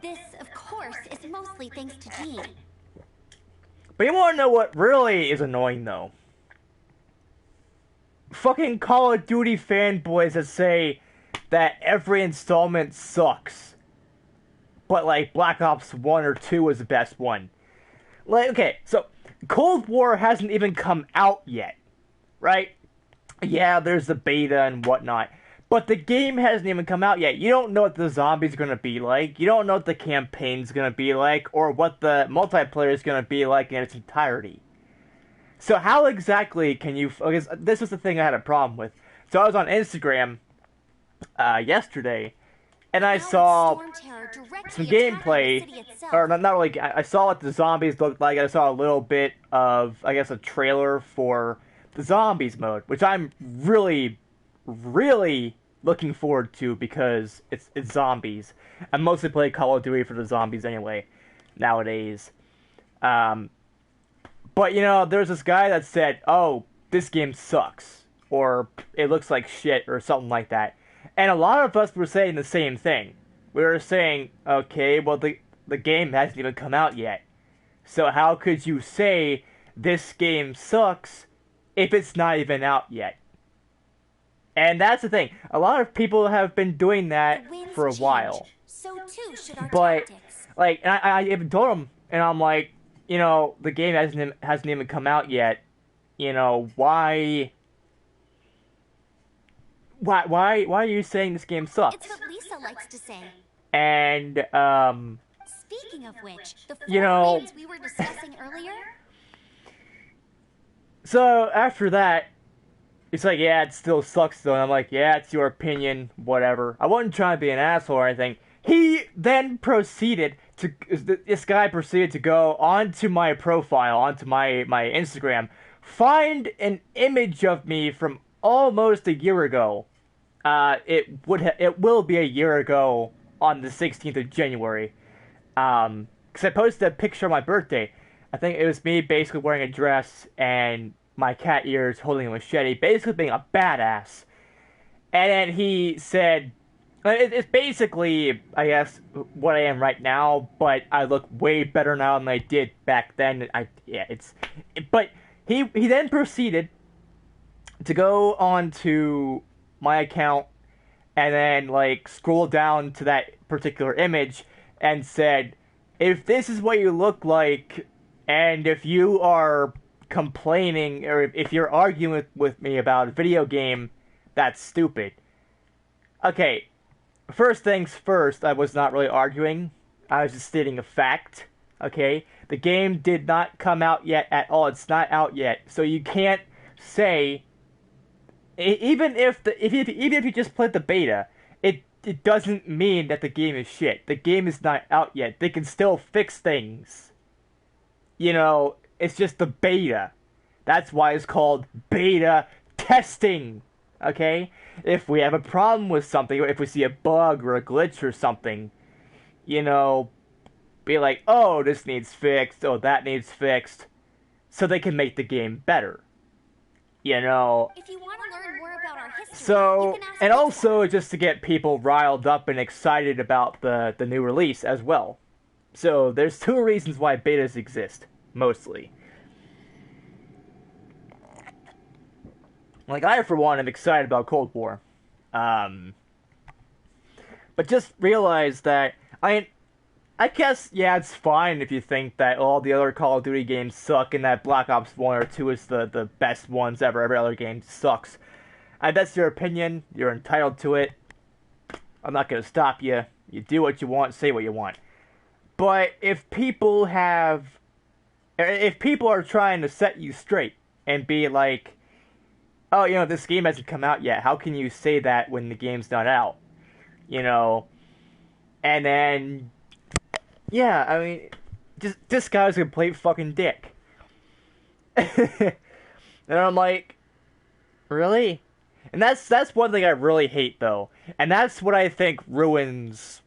This, of course, is mostly thanks to Jean. But you wanna know what really is annoying though? Fucking Call of Duty fanboys that say that every installment sucks. But like Black Ops 1 or 2 was the best one. Like, okay, so Cold War hasn't even come out yet, right? Yeah, there's the beta and whatnot, but the game hasn't even come out yet. You don't know what the zombies are going to be like, you don't know what the campaign's going to be like, or what the multiplayer is going to be like in its entirety. So how exactly can you... Because this was the thing I had a problem with. So I was on Instagram yesterday, and I saw some gameplay, or not really, I saw what the zombies looked like. I saw a little bit of, I guess, a trailer for the zombies mode, which I'm really looking forward to because it's zombies. I mostly play Call of Duty for the zombies anyway, nowadays. But, you know, there's this guy that said, oh, this game sucks, or it looks like shit, or something like that. And a lot of us were saying the same thing. We were saying, okay, well, the game hasn't even come out yet. So how could you say this game sucks if it's not even out yet? And that's the thing. A lot of people have been doing that for a while. So too should our But, tactics. like, and I even told them, and I'm like, you know, the game hasn't even come out yet. You know, why are you saying this game sucks? It's what Lisa likes to say. And, Speaking of which, the four you know, games we were discussing earlier. so after that, it's like, yeah, it still sucks though. And I'm like, yeah, it's your opinion, whatever. I wasn't trying to be an asshole or anything. He then proceeded to, this guy proceeded to go onto my profile, onto my Instagram, find an image of me from almost a year ago. It will be a year ago on the 16th of January. Because I posted a picture of my birthday. I think it was me basically wearing a dress and my cat ears holding a machete, basically being a badass. And then he said, it's basically, I guess, what I am right now, but I look way better now than I did back then. But he then proceeded to go on to my account and then, like, scroll down to that particular image and said, if this is what you look like, and if you are complaining, or if you're arguing with me about a video game, that's stupid. Okay, first things first, I was not really arguing. I was just stating a fact, okay? The game did not come out yet at all. It's not out yet. So you can't say, even if you just played the beta, it doesn't mean that the game is shit. The game is not out yet. They can still fix things. You know, it's just the beta. That's why it's called beta testing. Okay? If we have a problem with something, or if we see a bug or a glitch or something, you know, be like, oh, this needs fixed, oh, that needs fixed, so they can make the game better. You know? If you want to learn more about our history, you So, can ask and Lisa. also just to get people riled up and excited about the new release as well. So, there's two reasons why betas exist, mostly. Like, I, for one, am excited about Cold War. But just realize that, I guess, yeah, it's fine if you think that all the other Call of Duty games suck and that Black Ops 1 or 2 is the best ones ever. Every other game sucks. That's your opinion. You're entitled to it. I'm not going to stop you. You do what you want, say what you want. But if people are trying to set you straight and be like, oh, this game hasn't come out yet. How can you say that when the game's not out? And then, yeah, I mean, this guy's a complete fucking dick. And I'm like, really? And that's one thing I really hate, though. And that's what I think ruins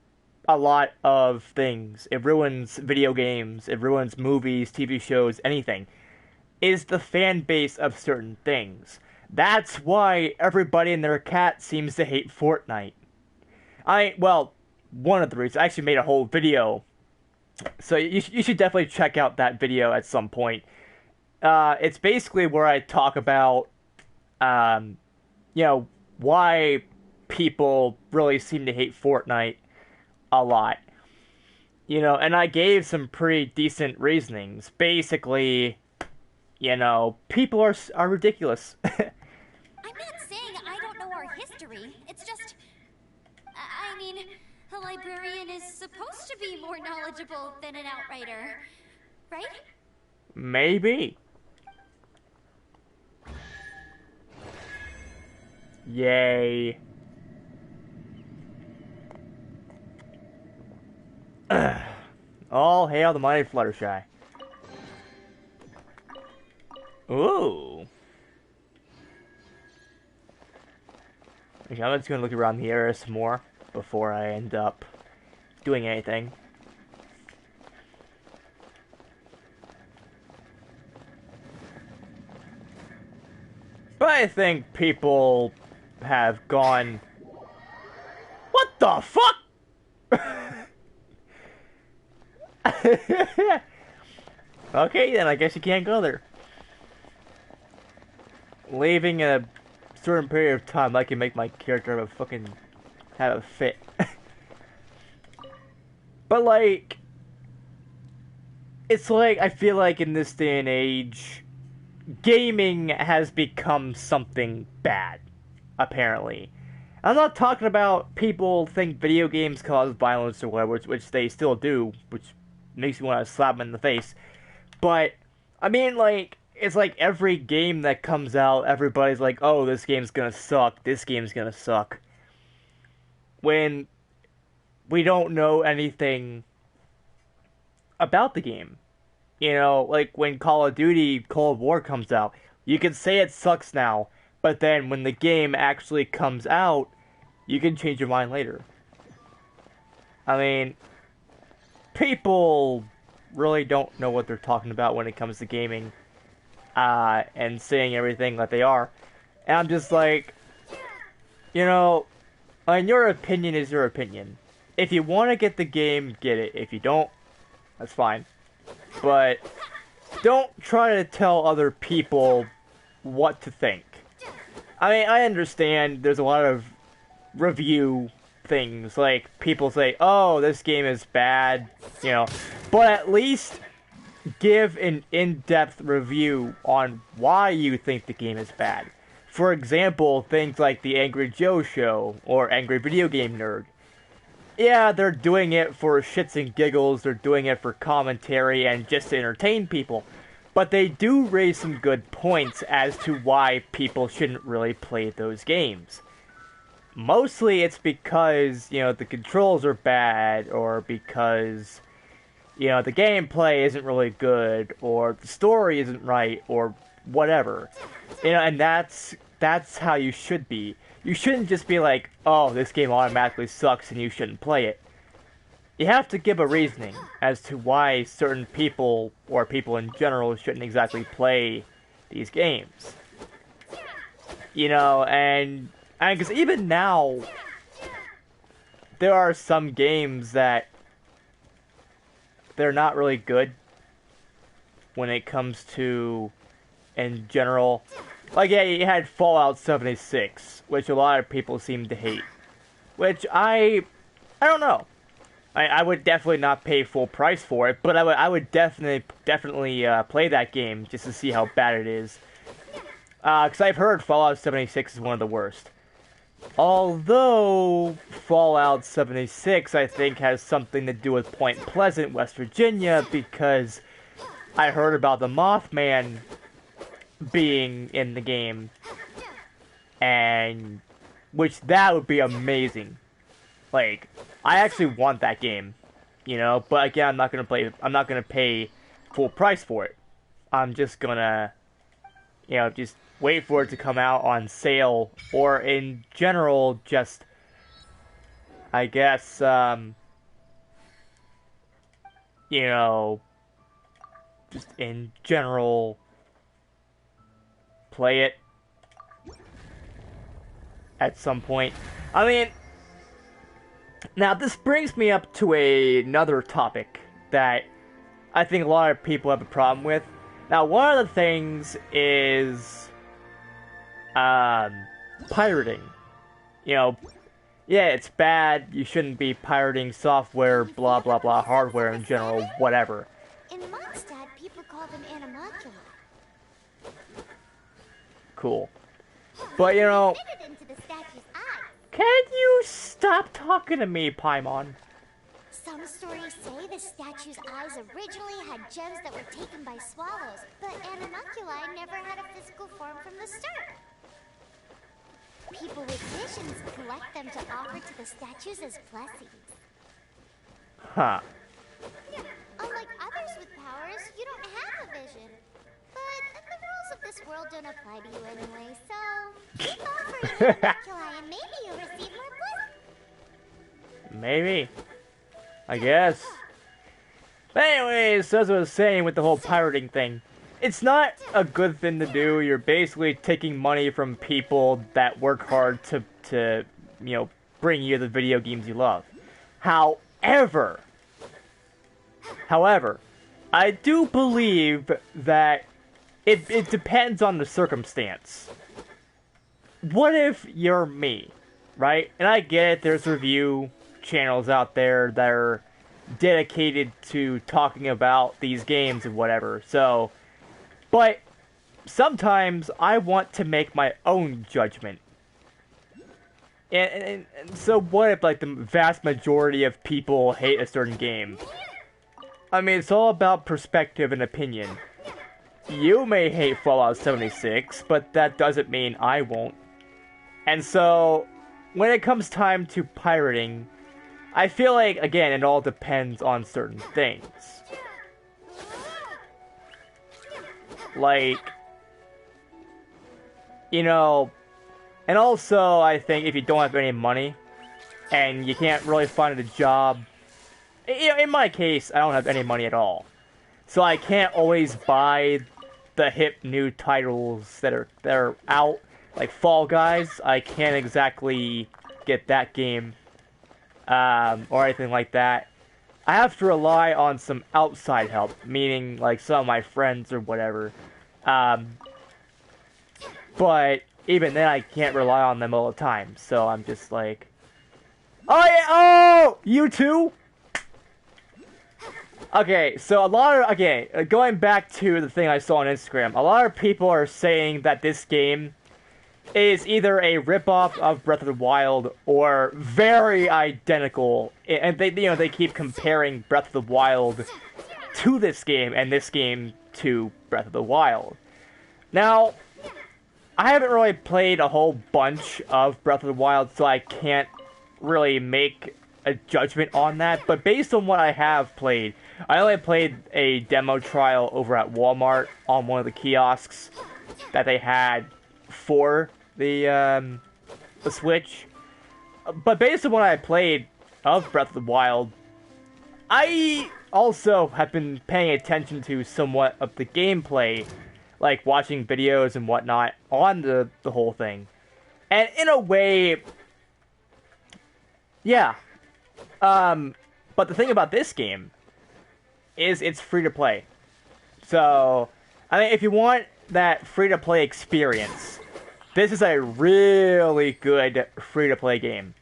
a lot of things. It ruins video games. It ruins movies, TV shows, anything. Is the fan base of certain things. That's why everybody and their cat seems to hate Fortnite. One of the reasons. I actually made a whole video. So you should definitely check out that video at some point. It's basically where I talk about, why people really seem to hate Fortnite a lot. And I gave some pretty decent reasonings. Basically, people are ridiculous. I'm not saying I don't know our history. It's just... I mean, a librarian is supposed to be more knowledgeable than an outrider, right? Maybe. Yay. All hail the mighty Fluttershy. Ooh. Okay, I'm just gonna look around the area some more before I end up doing anything. But I think people have gone... What the fuck? Okay, then I guess you can't go there. Leaving a certain period of time, I can make my character have a fit. But like, it's like, I feel like in this day and age, gaming has become something bad, apparently. I'm not talking about people think video games cause violence or whatever, which they still do, which makes me want to slap them in the face. But, I mean, like, it's like every game that comes out, everybody's like, oh, this game's gonna suck, this game's gonna suck. When we don't know anything about the game. Like when Call of Duty Cold War comes out, you can say it sucks now, but then when the game actually comes out, you can change your mind later. I mean, people really don't know what they're talking about when it comes to gaming, and saying everything that they are. And I'm just like, your opinion is your opinion. If you want to get the game, get it. If you don't, that's fine. But don't try to tell other people what to think. I mean, I understand there's a lot of review things. Like, people say, oh, this game is bad, But at least give an in-depth review on why you think the game is bad. For example, things like the Angry Joe Show or Angry Video Game Nerd. Yeah, they're doing it for shits and giggles, they're doing it for commentary and just to entertain people. But they do raise some good points as to why people shouldn't really play those games. Mostly it's because, the controls are bad, or because, the gameplay isn't really good, or the story isn't right, or whatever. And that's how you should be. You shouldn't just be like, oh, this game automatically sucks and you shouldn't play it. You have to give a reasoning as to why certain people, or people in general, shouldn't exactly play these games. And because even now, there are some games that they're not really good when it comes to, in general. Like, yeah, you had Fallout 76, which a lot of people seem to hate. Which I don't know. I would definitely not pay full price for it, but I would definitely play that game just to see how bad it is. Because I've heard Fallout 76 is one of the worst. Although Fallout 76, I think, has something to do with Point Pleasant, West Virginia, because I heard about the Mothman being in the game, and which that would be amazing. Like, I actually want that game, you know. But again, I'm not gonna pay full price for it. I'm just gonna, you know, just wait for it to come out on sale, or in general, just, I guess, you know, just in general, play it at some point. I mean, now this brings me up to another topic that I think a lot of people have a problem with. Now, one of the things is pirating. You know, yeah, it's bad, you shouldn't be pirating software, blah blah blah, hardware in general, whatever. In Mondstadt, people call them animalcula. Cool. But, you know, Fitted into the statue's eye. can you stop talking to me, Paimon? Some stories say the statue's eyes originally had gems that were taken by swallows, but animalculae never had a physical form from the start. People with visions collect them to offer to the statues as blessings. Huh. Unlike others with powers, you don't have a vision. But the rules of this world don't apply to you anyway, so keep offering animalculae and maybe you'll receive more blessings. Maybe. I guess. But anyways, as I was saying with the whole pirating thing, it's not a good thing to do. You're basically taking money from people that work hard to you know, bring you the video games you love. However, I do believe that it depends on the circumstance. What if you're me, right? And I get it, there's review channels out there that are dedicated to talking about these games and whatever, so... But sometimes I want to make my own judgment. And so what if, like, the vast majority of people hate a certain game? I mean, it's all about perspective and opinion. You may hate Fallout 76, but that doesn't mean I won't. And so, when it comes time to pirating, I feel like, again, it all depends on certain things. Like, you know, and also I think if you don't have any money and you can't really find a job, you know, in my case, I don't have any money at all, so I can't always buy the hip new titles that are out, like Fall Guys. I can't exactly get that game, or anything like that. I have to rely on some outside help, meaning like some of my friends or whatever. But even then, I can't rely on them all the time. So I'm just like, oh yeah, oh, you too. Okay, so going back to the thing I saw on Instagram, a lot of people are saying that this game is either a ripoff of Breath of the Wild or very identical, and they keep comparing Breath of the Wild to this game and this game to Breath of the Wild. Now, I haven't really played a whole bunch of Breath of the Wild, so I can't really make a judgment on that, but based on what I have played, I only played a demo trial over at Walmart on one of the kiosks that they had for the Switch. But based on what I played of Breath of the Wild, I also have been paying attention to somewhat of the gameplay, like watching videos and whatnot on the whole thing. And in a way, yeah. But the thing about this game is it's free to play. So, I mean, if you want that free to play experience, this is a really good free to play game.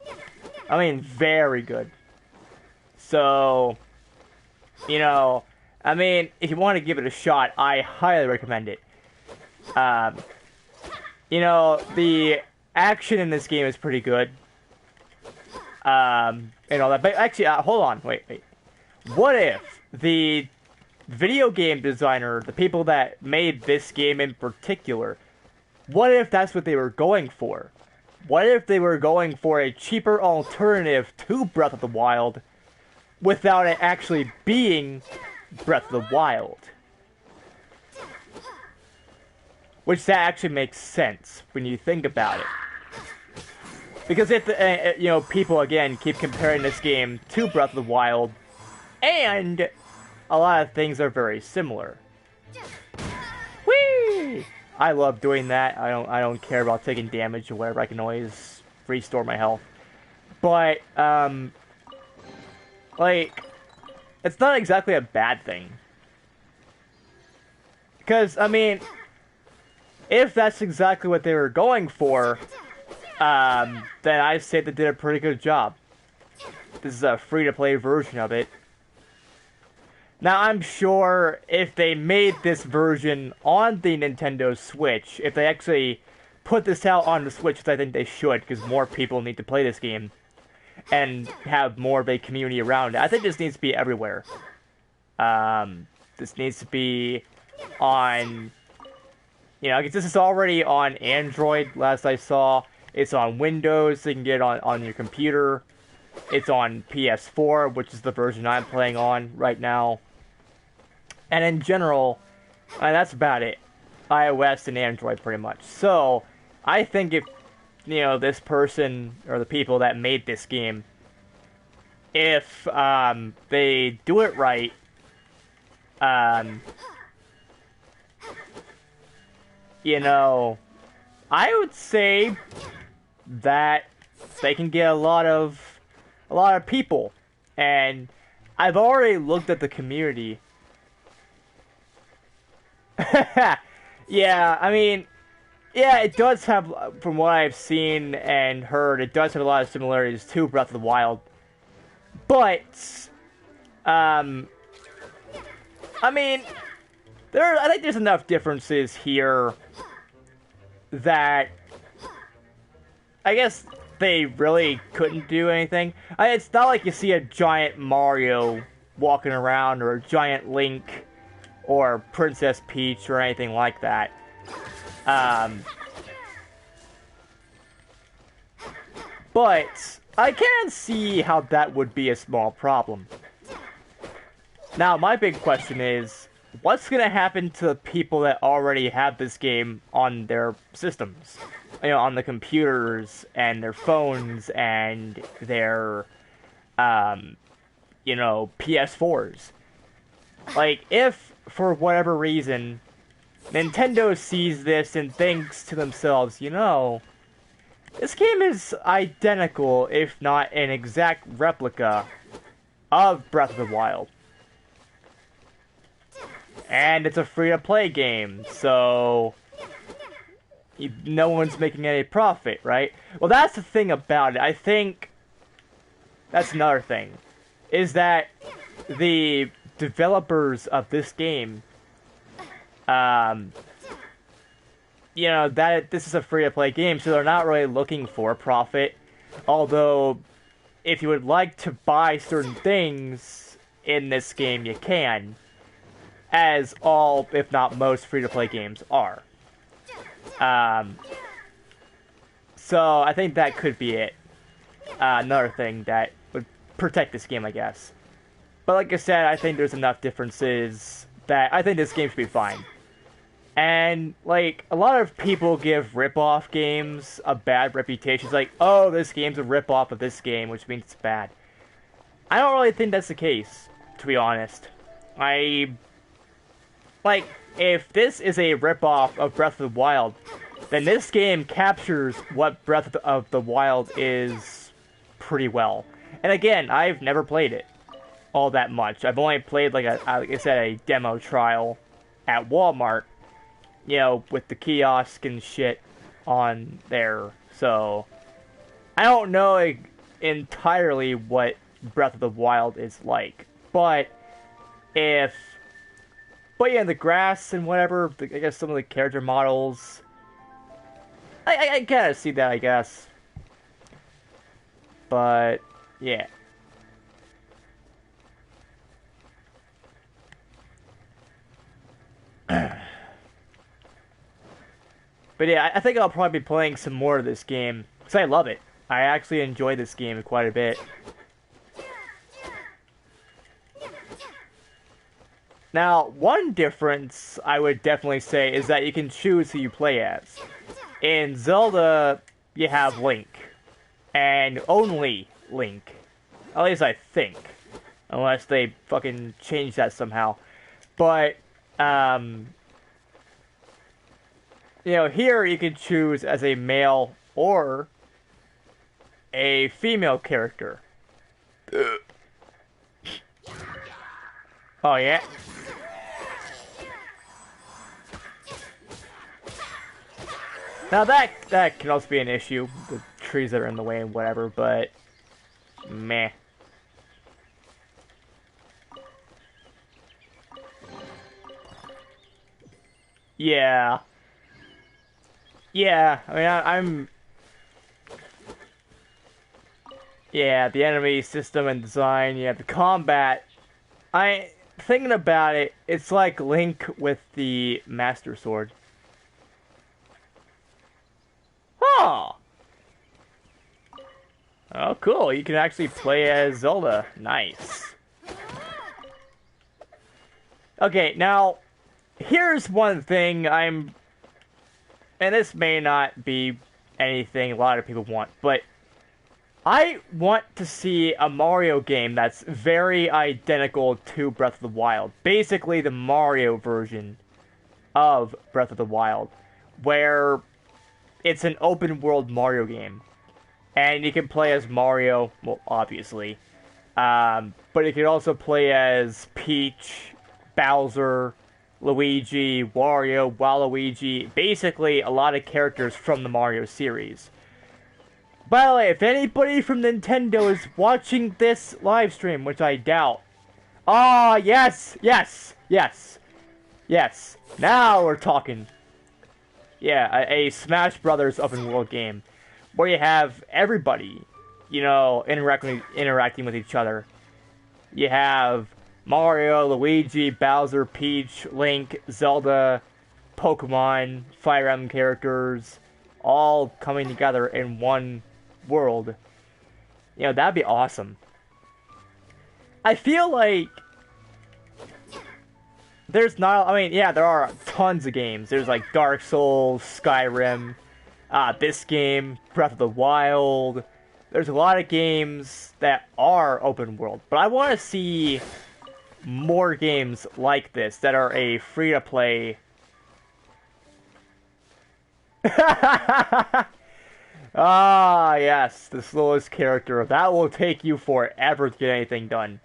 I mean, very good. So, you know, I mean, if you want to give it a shot, I highly recommend it. You know, the action in this game is pretty good. And all that. But actually, hold on. Wait. What if the video game designer, the people that made this game in particular, what if that's what they were going for? What if they were going for a cheaper alternative to Breath of the Wild without it actually being Breath of the Wild? Which that actually makes sense when you think about it. Because if, you know, people, again, keep comparing this game to Breath of the Wild, and a lot of things are very similar. Whee! I love doing that. I don't care about taking damage or whatever. I can always restore my health. But, like, it's not exactly a bad thing. Because, I mean, if that's exactly what they were going for, then I'd say they did a pretty good job. This is a free-to-play version of it. Now, I'm sure if they made this version on the Nintendo Switch, if they actually put this out on the Switch, which I think they should, because more people need to play this game, and have more of a community around it. I think this needs to be everywhere. This needs to be on, you know, because this is already on Android, last I saw. It's on Windows, so you can get it on your computer. It's on PS4, which is the version I'm playing on right now. And in general, that's about it. iOS and Android, pretty much. So, I think if, you know, this person, or the people that made this game, if they do it right, you know, I would say that they can get a lot of people. And I've already looked at the community. Yeah, I mean, yeah, it does have, from what I've seen and heard, it does have a lot of similarities to Breath of the Wild. But, I mean, I think there's enough differences here that I guess they really couldn't do anything. It's not like you see a giant Mario walking around, or a giant Link, or Princess Peach, or anything like that. But I can see how that would be a small problem. Now, my big question is, what's going to happen to the people that already have this game on their systems? You know, on the computers, and their phones, and their, you know, PS4s. Like, if, for whatever reason, Nintendo sees this and thinks to themselves, you know, this game is identical, if not an exact replica, of Breath of the Wild. And it's a free-to-play game, so no one's making any profit, right? Well, that's the thing about it. I think that's another thing, is that the developers of this game, you know, that this is a free-to-play game, so they're not really looking for a profit. Although, if you would like to buy certain things in this game, you can. As all, if not most, free-to-play games are. So, I think that could be it. Another thing that would protect this game, I guess. But like I said, I think there's enough differences that I think this game should be fine. And, like, a lot of people give rip-off games a bad reputation. It's like, oh, this game's a rip-off of this game, which means it's bad. I don't really think that's the case, to be honest. Like, if this is a rip-off of Breath of the Wild, then this game captures what Breath of the Wild is pretty well. And again, I've never played it all that much. I've only played, like I said, a demo trial at Walmart, you know, with the kiosk and shit on there. So, I don't know entirely what Breath of the Wild is like. But yeah, the grass and whatever, I guess some of the character models, I kind of see that, I guess. But, yeah. But yeah, I think I'll probably be playing some more of this game, because I love it. I actually enjoy this game quite a bit. Now, one difference I would definitely say is that you can choose who you play as. In Zelda, you have Link. And only Link. At least I think. Unless they fucking change that somehow. But, you know, here you can choose as a male or a female character. Oh, yeah? Now that can also be an issue, the trees that are in the way and whatever, but meh. Yeah. Yeah, I mean, I'm... Yeah, the enemy system and design, yeah, the combat. Thinking about it, it's like Link with the Master Sword. Oh! Oh, cool. You can actually play as Zelda. Nice. Okay, now, here's one thing and this may not be anything a lot of people want, but I want to see a Mario game that's very identical to Breath of the Wild. Basically, the Mario version of Breath of the Wild, where it's an open-world Mario game. And you can play as Mario, well, obviously. But you can also play as Peach, Bowser, Luigi, Wario, Waluigi. Basically, a lot of characters from the Mario series. By the way, if anybody from Nintendo is watching this live stream, which I doubt. Ah, yes, yes, yes, yes. Now we're talking. Yeah, a Smash Brothers open world game where you have everybody, you know, interacting with each other. You have Mario, Luigi, Bowser, Peach, Link, Zelda, Pokemon, Fire Emblem characters, all coming together in one world. You know, that'd be awesome. I feel like there's not, I mean, yeah, there are tons of games. There's like Dark Souls, Skyrim, this game, Breath of the Wild. There's a lot of games that are open world, but I want to see more games like this that are a free-to-play. Ah, yes, the slowest character. That will take you forever to get anything done.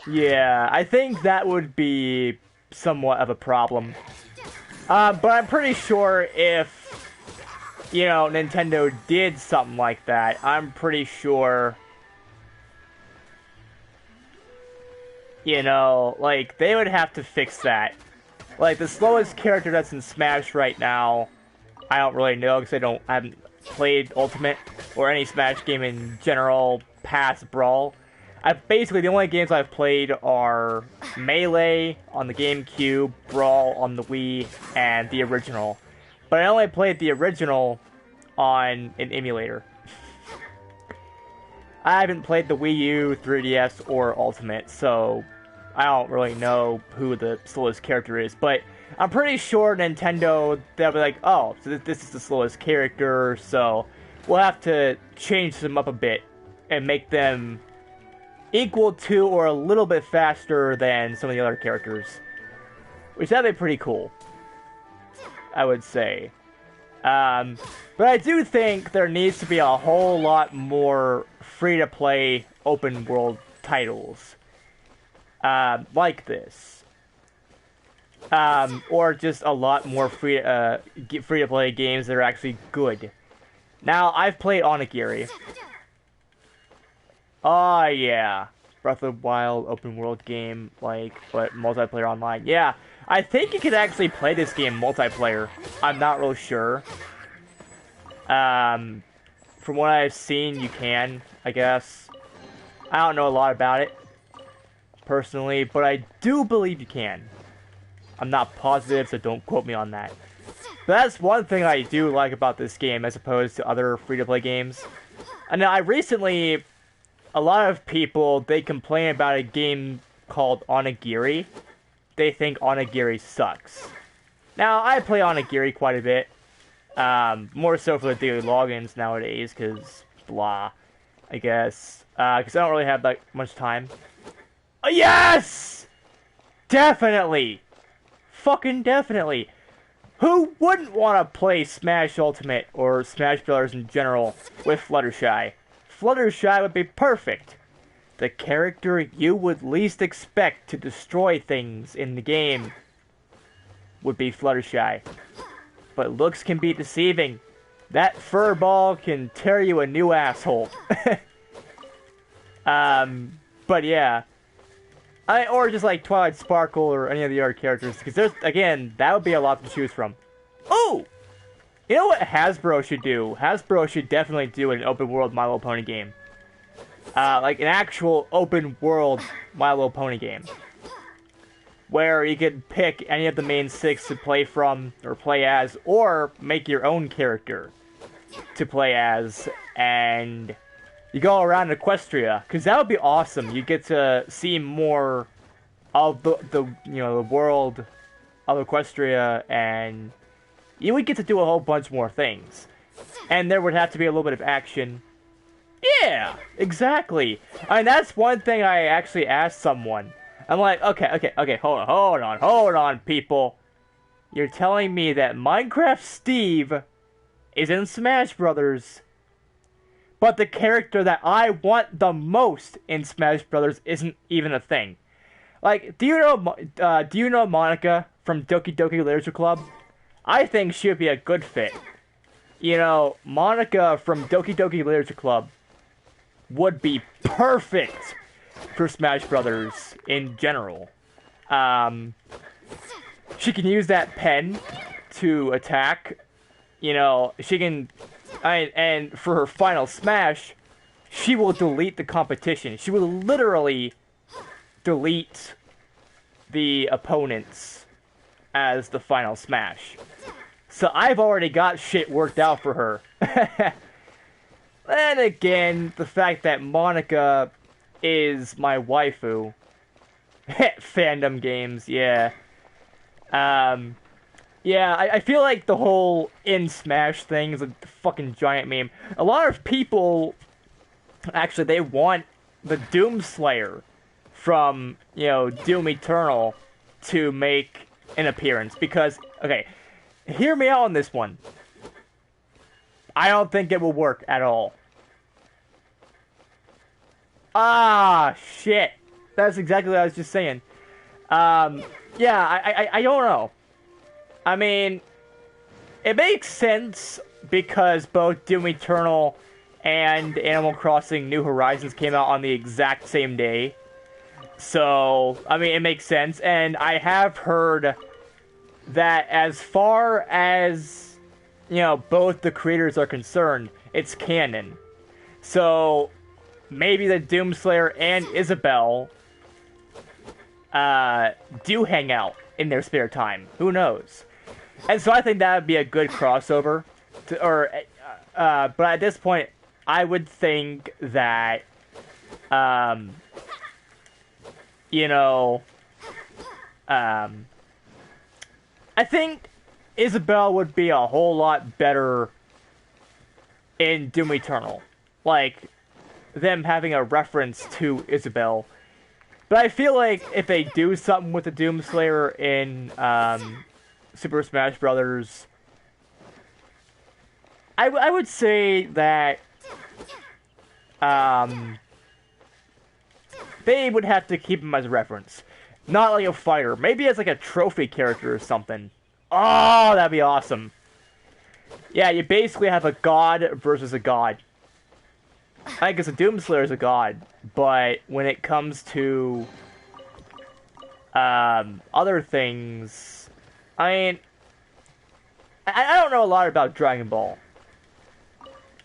Yeah, I think that would be somewhat of a problem. But I'm pretty sure if, you know, Nintendo did something like that, I'm pretty sure, you know, like, they would have to fix that. Like, the slowest character that's in Smash right now, I don't really know, because I haven't played Ultimate, or any Smash game in general, past Brawl. Basically, the only games I've played are Melee on the GameCube, Brawl on the Wii, and the original. But I only played the original on an emulator. I haven't played the Wii U, 3DS, or Ultimate, so I don't really know who the slowest character is. But I'm pretty sure Nintendo, they'll be like, oh, so this is the slowest character, so we'll have to change them up a bit and make them equal to or a little bit faster than some of the other characters. Which that'd be pretty cool, I would say. But I do think there needs to be a whole lot more free-to-play open-world titles like this. Or just a lot more free-to-play games that are actually good. Now, I've played Onigiri. Oh, yeah. Breath of the Wild open world game, like, but multiplayer online. Yeah, I think you could actually play this game multiplayer. I'm not real sure. From what I've seen, you can, I guess. I don't know a lot about it, personally, but I do believe you can. I'm not positive, so don't quote me on that. But that's one thing I do like about this game as opposed to other free-to-play games. And I recently, a lot of people, they complain about a game called Onigiri. They think Onigiri sucks. Now, I play Onigiri quite a bit. More so for the daily logins nowadays, because blah, I guess. Because I don't really have that much time. Yes! Definitely! Fucking definitely! Who wouldn't want to play Smash Ultimate, or Smash Bros. In general, with Fluttershy? Fluttershy would be perfect! The character you would least expect to destroy things in the game would be Fluttershy. But looks can be deceiving. That fur ball can tear you a new asshole. But yeah. Or just like Twilight Sparkle or any of the other characters. Because there's, again, that would be a lot to choose from. Oh! You know what Hasbro should do? Hasbro should definitely do an open world My Little Pony game. Like an actual open world My Little Pony game. Where you could pick any of the main 6 to play from, or play as, or make your own character to play as, and you go around Equestria, because that would be awesome. You get to see more of the world of Equestria, and you would get to do a whole bunch more things. And there would have to be a little bit of action. Yeah, exactly. I mean, that's one thing I actually asked someone. I'm like, okay, hold on, people. You're telling me that Minecraft Steve is in Smash Brothers, but the character that I want the most in Smash Brothers isn't even a thing. Like, do you know Monica from Doki Doki Literature Club? I think she would be a good fit. You know, Monica from Doki Doki Literature Club would be perfect for Smash Brothers in general. She can use that pen to attack. You know, she can... and for her final smash, she will delete the competition. She will literally delete the opponents as the final smash. So I've already got shit worked out for her. Then again, the fact that Monica is my waifu. Fandom games, yeah. Yeah, I feel like the whole in Smash thing is a fucking giant meme. A lot of people, actually, they want the Doomslayer from, you know, Doom Eternal to make an appearance. Because, okay, hear me out on this one. I don't think it will work at all. Ah, shit. That's exactly what I was just saying. Yeah, I don't know. I mean, it makes sense because both Doom Eternal and Animal Crossing New Horizons came out on the exact same day. So, I mean, it makes sense. And I have heard that as far as, you know, both the creators are concerned, it's canon. So, maybe the Doomslayer and Isabelle do hang out in their spare time. Who knows? And so I think that would be a good crossover. But at this point, I would think that, you know, I think Isabelle would be a whole lot better in Doom Eternal. Like, them having a reference to Isabelle. But I feel like if they do something with the Doomslayer in Super Smash Brothers, I would say that they would have to keep him as a reference. Not like a fighter. Maybe as like a trophy character or something. Oh, that'd be awesome. Yeah, you basically have a god versus a god. I guess a Doomslayer is a god, but when it comes to other things, I mean, I don't know a lot about Dragon Ball.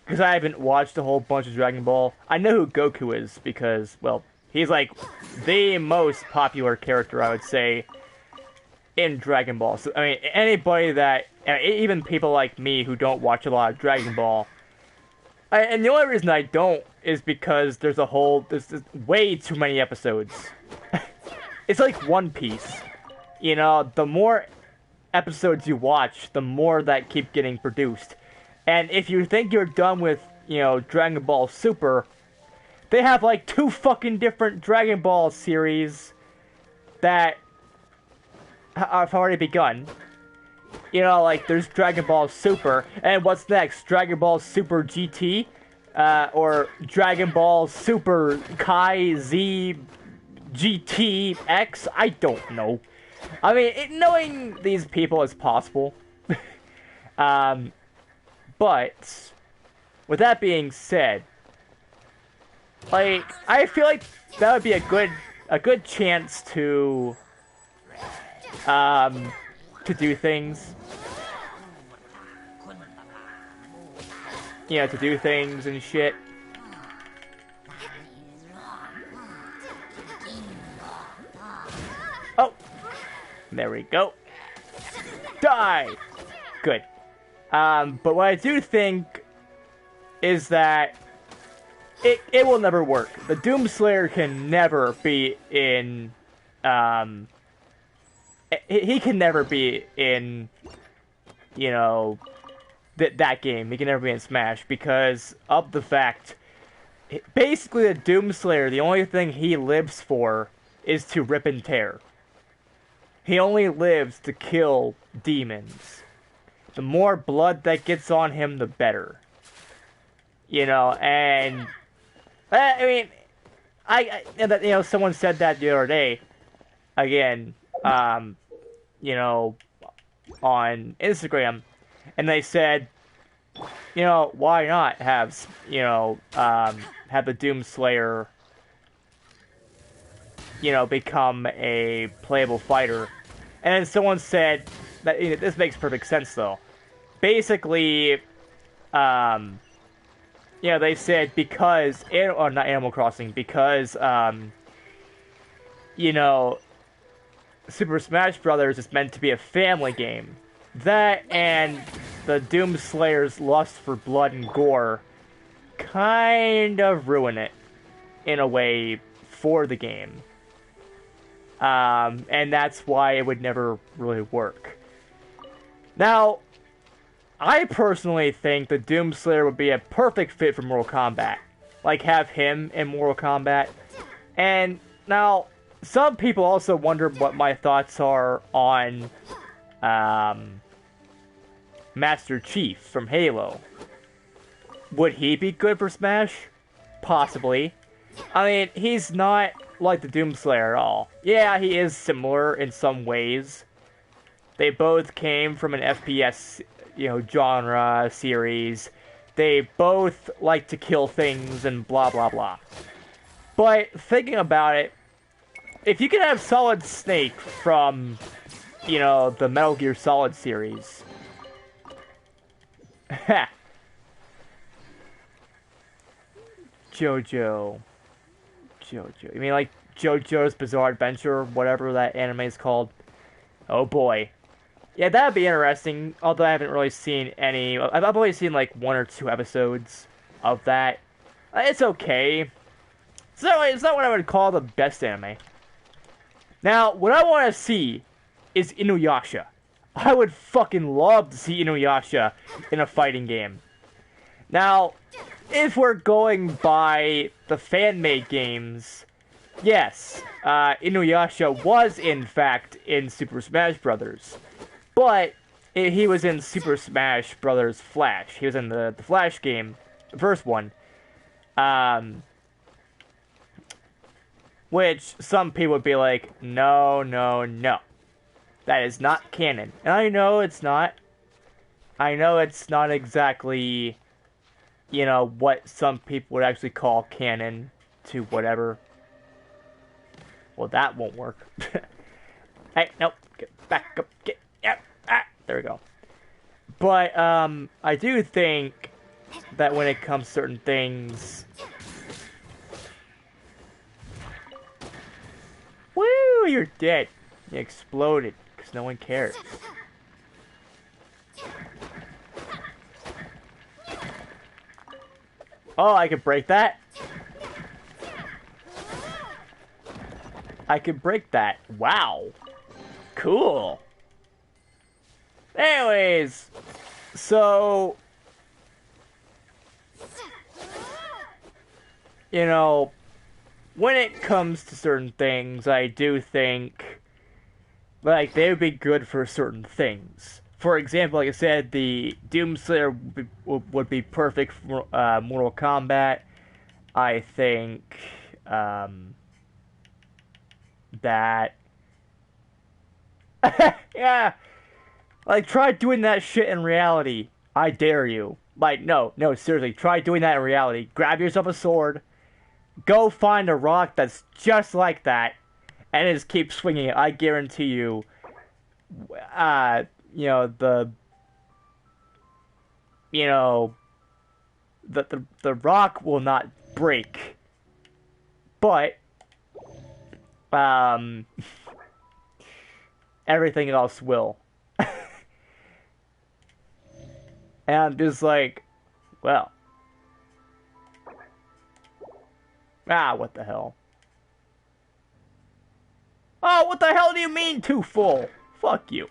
Because I haven't watched a whole bunch of Dragon Ball. I know who Goku is because, well, he's like the most popular character, I would say, in Dragon Ball. So, I mean, anybody that, even people like me who don't watch a lot of Dragon Ball, and the only reason I don't is because there's way too many episodes. It's like One Piece. You know, the more episodes you watch, the more that keep getting produced. And if you think you're done with, you know, Dragon Ball Super, they have like 2 fucking different Dragon Ball series that have already begun. You know, like there's Dragon Ball Super, and what's next? Dragon Ball Super GT? Or Dragon Ball Super Kai Z GT X? I don't know. I mean, knowing these people is possible. But, with that being said, like, I feel like that would be a good chance to do things. You know, to do things and shit. Oh! There we go. Die! Good. But what I do think is that it will never work. The Doomslayer can never be in, he can never be in, you know, that game. He can never be in Smash because of the fact, basically the Doomslayer, the only thing he lives for is to rip and tear. He only lives to kill demons. The more blood that gets on him, the better. You know, and I mean, you know, someone said that the other day. Again, you know, on Instagram, and they said, you know, why not have, you know, have the Doomslayer, you know, become a playable fighter, and then someone said that, you know, this makes perfect sense though. Basically, you know, they said because, or not Animal Crossing, because, you know, Super Smash Brothers is meant to be a family game. That and the Doomslayer's lust for blood and gore kind of ruin it, in a way, for the game. And that's why it would never really work. Now, I personally think the Doomslayer would be a perfect fit for Mortal Kombat. Like, have him in Mortal Kombat. And now, some people also wonder what my thoughts are on Master Chief from Halo. Would he be good for Smash? Possibly. I mean, he's not like the Doomslayer at all. Yeah, he is similar in some ways. They both came from an FPS, you know, genre, series. They both like to kill things and blah blah blah. But thinking about it, if you can have Solid Snake from, you know, the Metal Gear Solid series. Ha! JoJo. You mean like JoJo's Bizarre Adventure, whatever that anime is called? Oh boy. Yeah, that'd be interesting, although I haven't really seen any. I've only seen like 1 or 2 episodes of that. It's okay. It's not what I would call the best anime. Now, what I want to see is Inuyasha. I would fucking love to see Inuyasha in a fighting game. Now, if we're going by the fan-made games, yes, Inuyasha was in fact in Super Smash Bros. But he was in Super Smash Bros. Flash. He was in the Flash game, the first one. Which some people would be like, no. That is not canon. And I know it's not. I know it's not exactly you know, what some people would actually call canon to whatever. Well, that won't work. Hey, nope. Get back up. There we go. But, I do think that when it comes to certain things... Woo! You're dead. You exploded, because no one cares. Oh, I could break that? I could break that. Wow. Cool. Anyways, so... You know, when it comes to certain things, I do think, like, they would be good for certain things. For example, like I said, the Doomslayer would be perfect for Mortal Kombat. I think that... yeah! Like, try doing that shit in reality. I dare you. Like, no, seriously, try doing that in reality. Grab yourself a sword, go find a rock that's just like that, and just keep swinging it. I guarantee you, you know, the rock will not break, but everything else will. And I'm just like, well, what the hell? Oh, what the hell do you mean too full? Fuck you.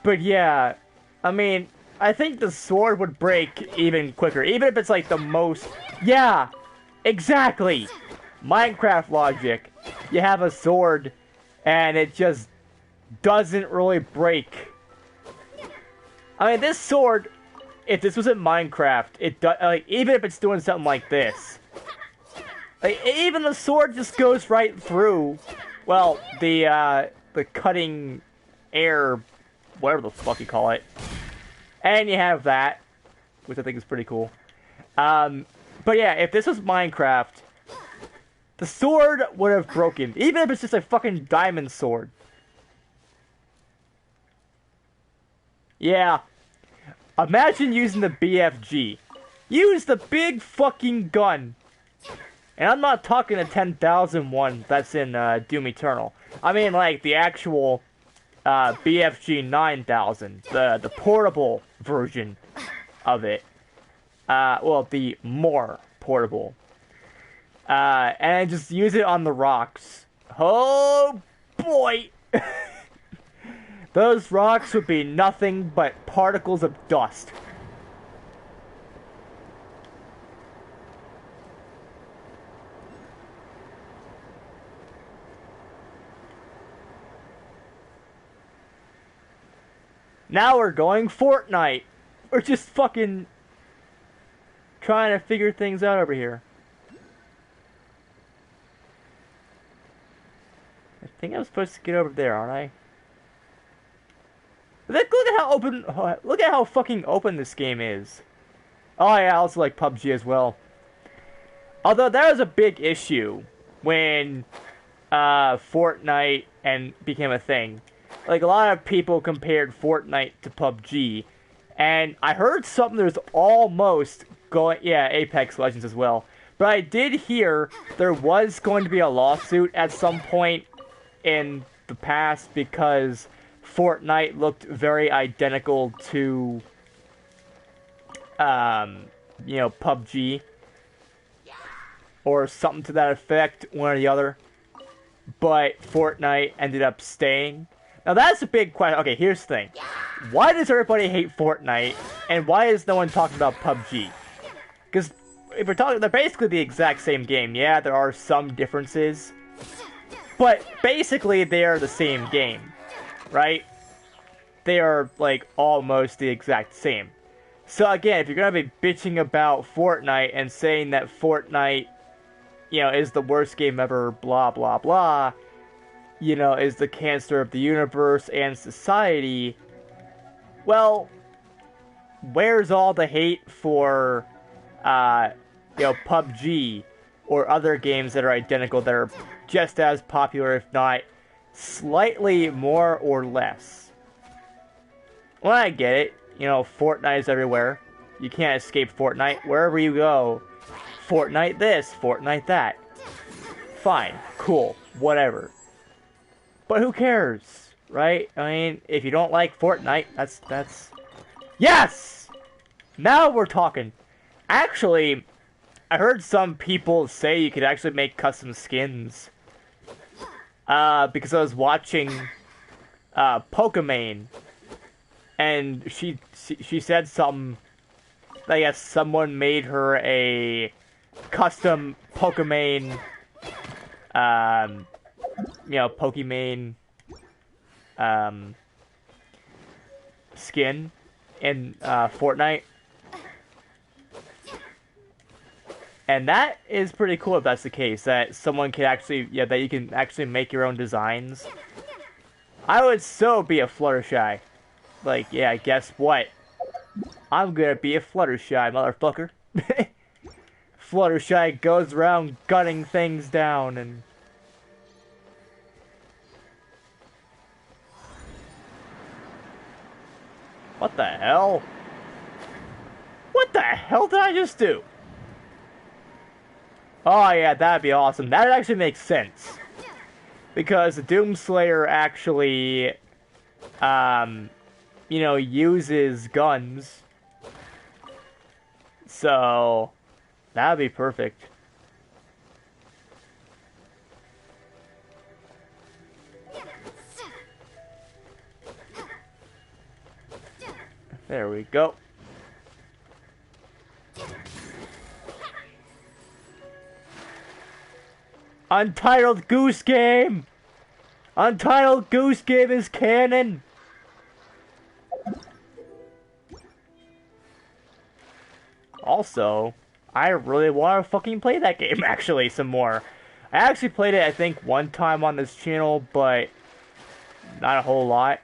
But yeah, I mean, I think the sword would break even quicker, even if it's like the most... Yeah, exactly. Minecraft logic. You have a sword, and it just doesn't really break. I mean, this sword, if this was in Minecraft, it like, even if it's doing something like this, like, even the sword just goes right through, well, the cutting air, whatever the fuck you call it. And you have that, which I think is pretty cool. But yeah, if this was Minecraft, the sword would have broken, even if it's just a fucking diamond sword. Yeah. Imagine using the BFG. Use the big fucking gun. And I'm not talking the 10,001 that's in Doom Eternal. I mean, like, the actual BFG 9000. The portable version of it. Well, the more portable. And just use it on the rocks. Oh, boy! Those rocks would be nothing but particles of dust. Now we're going Fortnite. We're just fucking trying to figure things out over here. I think I'm supposed to get over there, aren't I? Look at how open. Look at how fucking open this game is. Oh yeah, I also like PUBG as well. Although that was a big issue when Fortnite became a thing. Like, a lot of people compared Fortnite to PUBG, and I heard something that was almost going. Yeah, Apex Legends as well. But I did hear there was going to be a lawsuit at some point in the past because Fortnite looked very identical to, you know, PUBG. Or something to that effect, one or the other. But Fortnite ended up staying. Now that's a big question. Okay, here's the thing. Why does everybody hate Fortnite? And why is no one talking about PUBG? Because if we're talking, they're basically the exact same game. Yeah, there are some differences. But basically, they are the same game. Right? They are, like, almost the exact same. So again, if you're going to be bitching about Fortnite and saying that Fortnite, you know, is the worst game ever, blah, blah, blah, you know, is the cancer of the universe and society, well, where's all the hate for, PUBG or other games that are identical that are just as popular, if not slightly more or less? Well, I get it. Fortnite is everywhere. You can't escape Fortnite. Wherever you go, Fortnite this, Fortnite that. Fine, cool, whatever. But who cares, right? I mean, if you don't like Fortnite, that's... Yes! Now we're talking. Actually, I heard some people say you could actually make custom skins. Because I was watching Pokemon, and she said something. I guess someone made her a custom Pokemon, Pokemon skin in Fortnite. And that is pretty cool if that's the case, that someone can actually, that you can actually make your own designs. I would so be a Fluttershy. Like, yeah, guess what? I'm gonna be a Fluttershy, motherfucker. Fluttershy goes around gunning things down and... What the hell? What the hell did I just do? Oh yeah, that'd be awesome. That actually makes sense. Because the Doomslayer actually, uses guns. So, that'd be perfect. There we go. Untitled Goose Game! Untitled Goose Game is canon! Also, I really want to fucking play that game, actually, some more. I actually played it, I think, one time on this channel, but not a whole lot.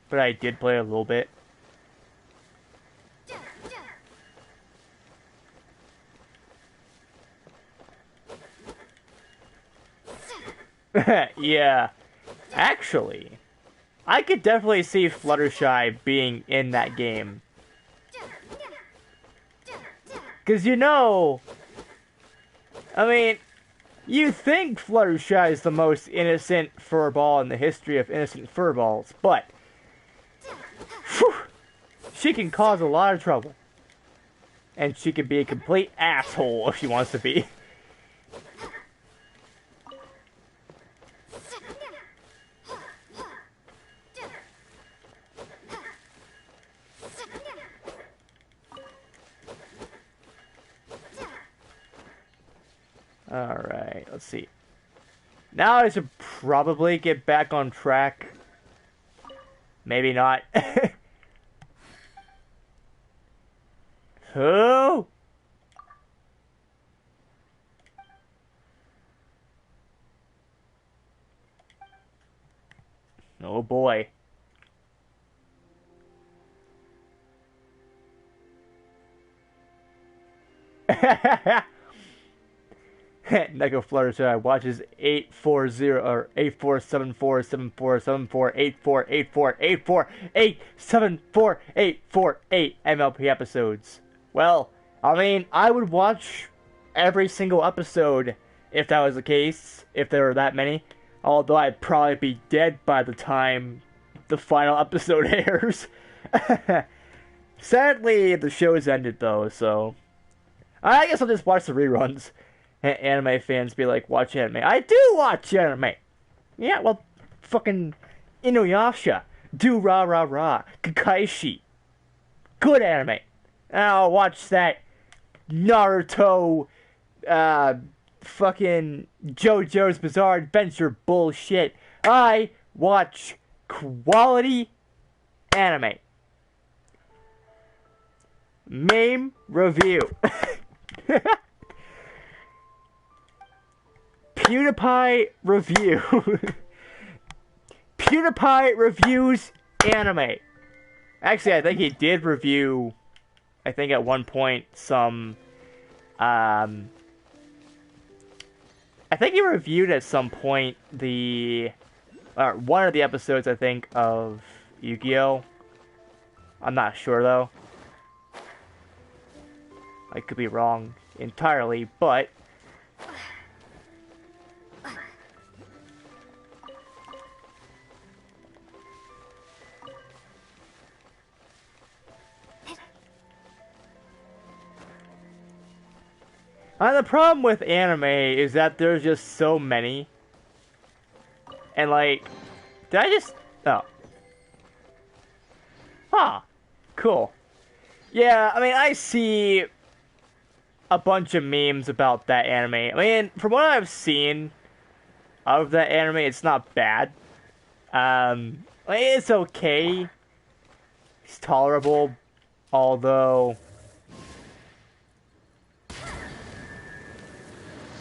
But I did play a little bit. Yeah. Actually, I could definitely see Fluttershy being in that game. Because I mean, you think Fluttershy is the most innocent furball in the history of innocent furballs, but whew, she can cause a lot of trouble. And she can be a complete asshole if she wants to be. Alright, let's see. Now I should probably get back on track. Maybe not. Who? Oh boy. NekoFluttershy watches 840 or 84747474848484874848 MLP episodes. Well, I mean, I would watch every single episode if that was the case, if there were that many. Although I'd probably be dead by the time the final episode airs. Sadly, the show's ended though, so I guess I'll just watch the reruns. Anime fans be like, watch anime. I do watch anime! Yeah, well, fucking Inuyasha, Do Ra Ra Ra, Kakaishi. Good anime. I'll watch that Naruto, fucking JoJo's Bizarre Adventure bullshit. I watch quality anime. Meme review. PewDiePie review. PewDiePie reviews anime. Actually, I think he did review, I think at one point, some, I think he reviewed at some point one of the episodes, I think, of Yu-Gi-Oh! I'm not sure, though. I could be wrong entirely, but... the problem with anime is that there's just so many. And like, did I just... Oh. Huh. Cool. Yeah, I mean, I see a bunch of memes about that anime. I mean, from what I've seen of that anime, it's not bad. It's okay. It's tolerable. Although...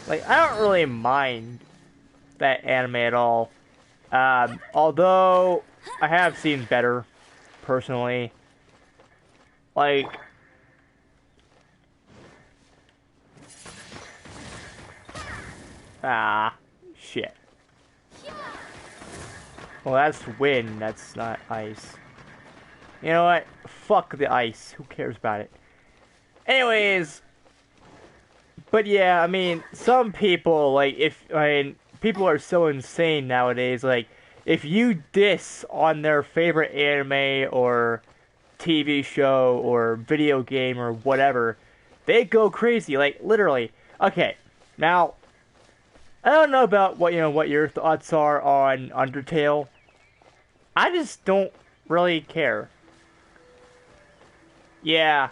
like, I don't really mind that anime at all. Although, I have seen better, personally. Like... ah, shit. Well, that's wind, that's not ice. You know what? Fuck the ice. Who cares about it? Anyways... but yeah, I mean, some people, like, people are so insane nowadays, like, if you diss on their favorite anime or TV show or video game or whatever, they go crazy, like, literally. Okay, now, I don't know about what your thoughts are on Undertale. I just don't really care. Yeah.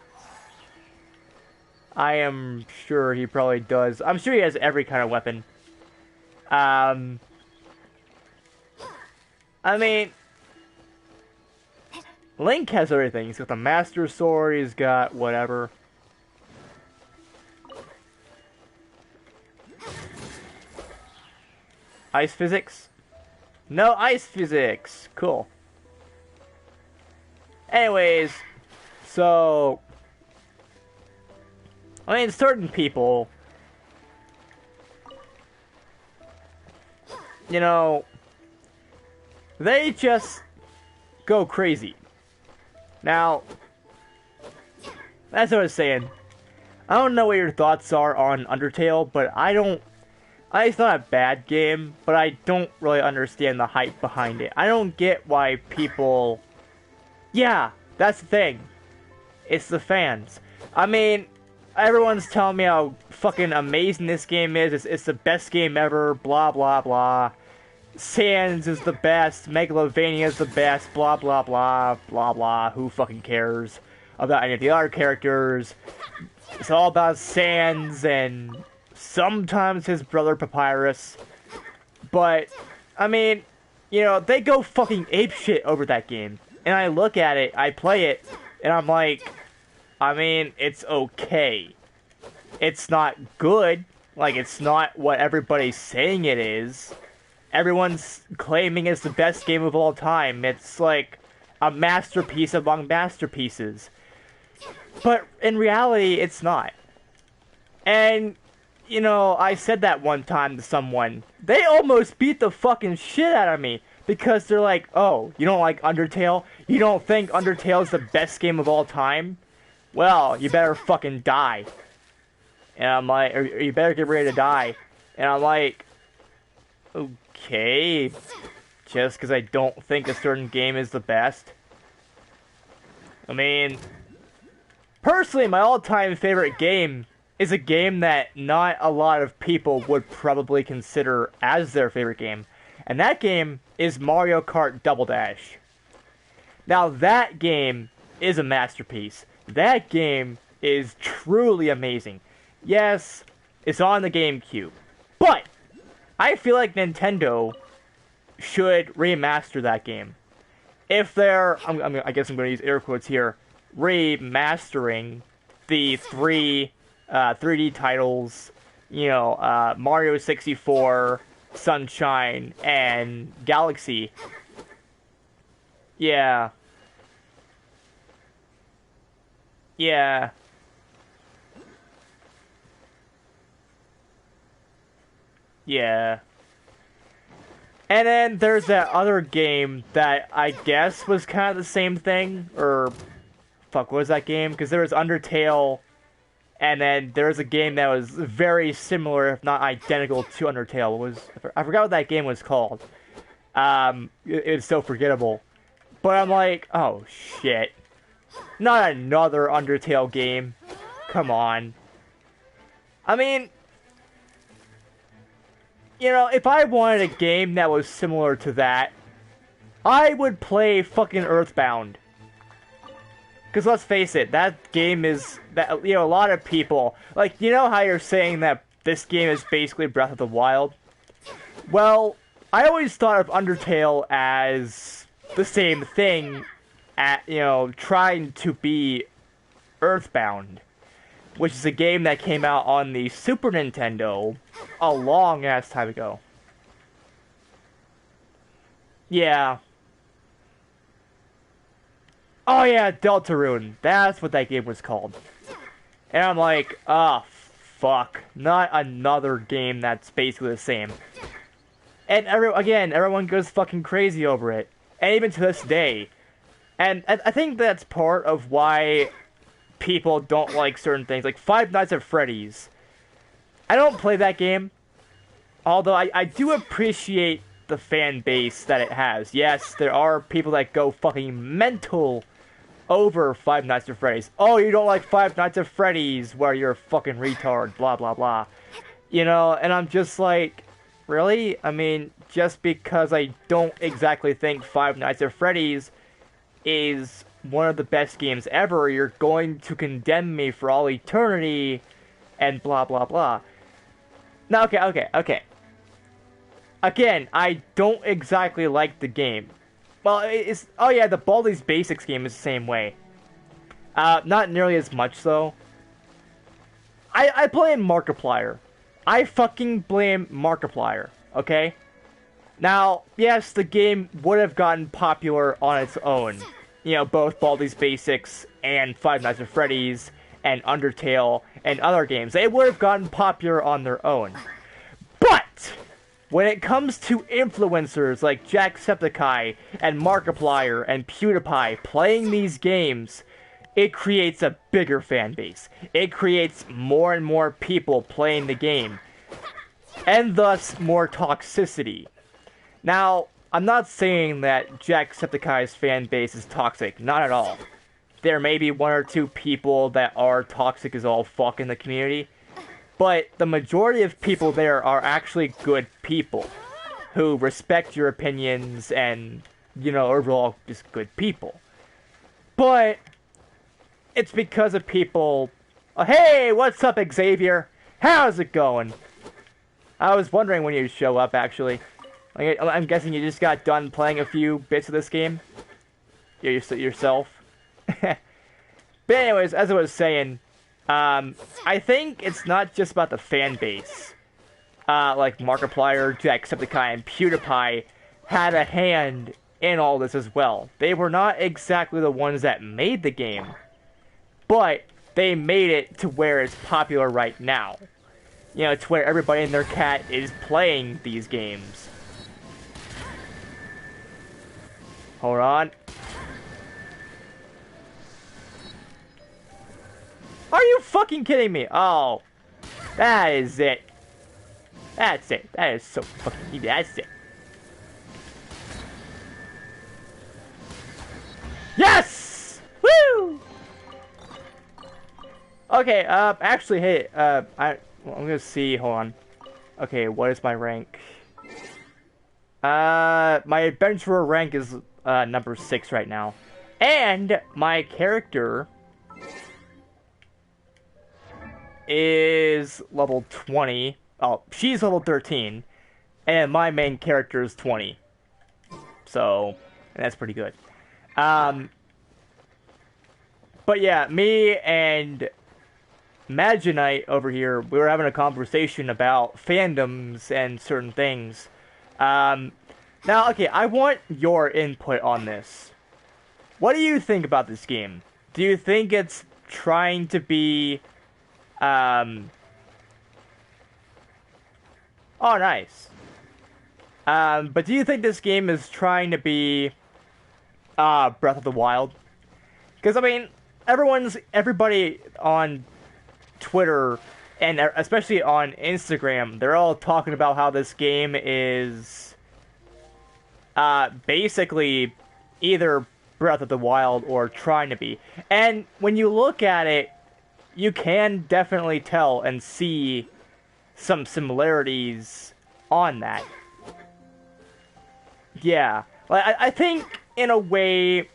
I am sure he probably does. I'm sure he has every kind of weapon. I mean... Link has everything. He's got the Master Sword, he's got whatever. Ice physics? No ice physics! Cool. Anyways, so... I mean, certain people, you know, they just go crazy. Now, that's what I was saying. I don't know what your thoughts are on Undertale, but it's not a bad game, but I don't really understand the hype behind it. I don't get why people, yeah, that's the thing. It's the fans. I mean... everyone's telling me how fucking amazing this game is. It's the best game ever. Blah, blah, blah. Sans is the best. Megalovania is the best. Blah, blah, blah. Blah, blah. Who fucking cares about any of the other characters? It's all about Sans and sometimes his brother Papyrus. But, I mean, you know, they go fucking apeshit over that game. And I look at it, I play it, and I'm like... I mean, it's okay. It's not good. Like, it's not what everybody's saying it is. Everyone's claiming it's the best game of all time. It's like a masterpiece among masterpieces. But in reality, it's not. And, you know, I said that one time to someone. They almost beat the fucking shit out of me. Because they're like, oh, you don't like Undertale? You don't think Undertale is the best game of all time? Well, you better fucking die. And I'm like, or you better get ready to die. And I'm like, okay, just because I don't think a certain game is the best. I mean, personally, my all-time favorite game is a game that not a lot of people would probably consider as their favorite game. And that game is Mario Kart Double Dash. Now, that game is a masterpiece. That game is truly amazing. Yes, it's on the GameCube. But I feel like Nintendo should remaster that game. If they're, I guess I'm going to use air quotes here, remastering the three 3D titles, you know, Mario 64, Sunshine, and Galaxy. Yeah. Yeah. Yeah. And then there's that other game that I guess was kind of the same thing, or fuck, what was that game? Because there was Undertale, and then there was a game that was very similar, if not identical, to Undertale. I forgot what that game was called. It's so forgettable. But I'm like, oh shit, not another Undertale game. Come on. I mean, you know, if I wanted a game that was similar to that, I would play fucking Earthbound. Because let's face it, that game is, that, you know, a lot of people, like, you know how you're saying that this game is basically Breath of the Wild? Well, I always thought of Undertale as the same thing, you know, trying to be Earthbound, which is a game that came out on the Super Nintendo a long ass time ago. Yeah. Oh yeah, Deltarune. That's what that game was called. And I'm like, ah, fuck. Not another game that's basically the same. And everyone goes fucking crazy over it. And even to this day. And I think that's part of why people don't like certain things. Like Five Nights at Freddy's. I don't play that game. Although I do appreciate the fan base that it has. Yes, there are people that go fucking mental over Five Nights at Freddy's. Oh, you don't like Five Nights at Freddy's, where you're a fucking retard, blah, blah, blah. You know, and I'm just like, really? I mean, just because I don't exactly think Five Nights at Freddy's is one of the best games ever, you're going to condemn me for all eternity, and blah, blah, blah. Now, okay. Again, I don't exactly like the game. Well, oh yeah, the Baldi's Basics game is the same way. Not nearly as much, though. I blame Markiplier. I fucking blame Markiplier, okay? Now, yes, the game would have gotten popular on its own. You know, both Baldi's Basics and Five Nights at Freddy's and Undertale and other games. They would have gotten popular on their own. But when it comes to influencers like Jacksepticeye and Markiplier and PewDiePie playing these games, it creates a bigger fan base. It creates more and more people playing the game, and thus more toxicity. Now, I'm not saying that Jacksepticeye's fan base is toxic, not at all. There may be one or two people that are toxic as all fuck in the community, but the majority of people there are actually good people who respect your opinions and, you know, overall just good people. But it's because of people. Oh, hey, what's up, Xavier? How's it going? I was wondering when you'd show up, actually. I'm guessing you just got done playing a few bits of this game yourself. But anyways, as I was saying, I think it's not just about the fan base. Like Markiplier, Jacksepticeye, and PewDiePie had a hand in all this as well. They were not exactly the ones that made the game, but they made it to where it's popular right now. You know, to where everybody and their cat is playing these games. Hold on. Are you fucking kidding me? Oh, that is it. That's it. That is so fucking easy. That's it. Yes! Woo! Okay, actually, hey, I'm gonna see, hold on. Okay, what is my rank? My adventurer rank is, number 6 right now. And my character is level 20. Oh, she's level 13. And my main character is 20. So, that's pretty good. But yeah, me and Maginite over here, we were having a conversation about fandoms and certain things. Now, okay, I want your input on this. What do you think about this game? Do you think it's trying to be, oh, nice. But do you think this game is trying to be, Breath of the Wild? Because, I mean, everybody on Twitter, and especially on Instagram, they're all talking about how this game is, basically either Breath of the Wild or trying to be. And when you look at it, you can definitely tell and see some similarities on that. Yeah. I think, in a way,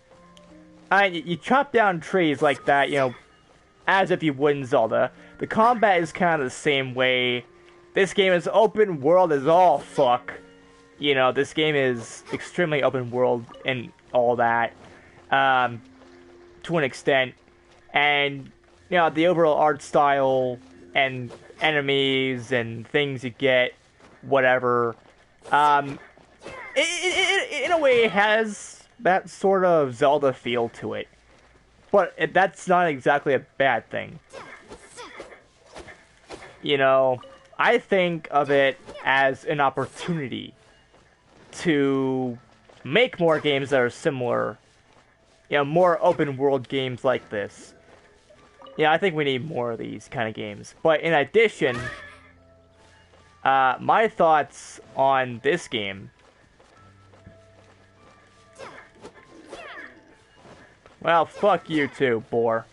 you chop down trees like that, you know, as if you would in Zelda. The combat is kind of the same way. This game is open world as all fuck. You know, this game is extremely open world and all that, to an extent. And, you know, the overall art style and enemies and things you get, whatever, in a way, it has that sort of Zelda feel to it. But that's not exactly a bad thing. You know, I think of it as an opportunity to make more games that are similar. You know, more open world games like this. Yeah, I think we need more of these kind of games. But in addition, my thoughts on this game. Well, fuck you too, boar.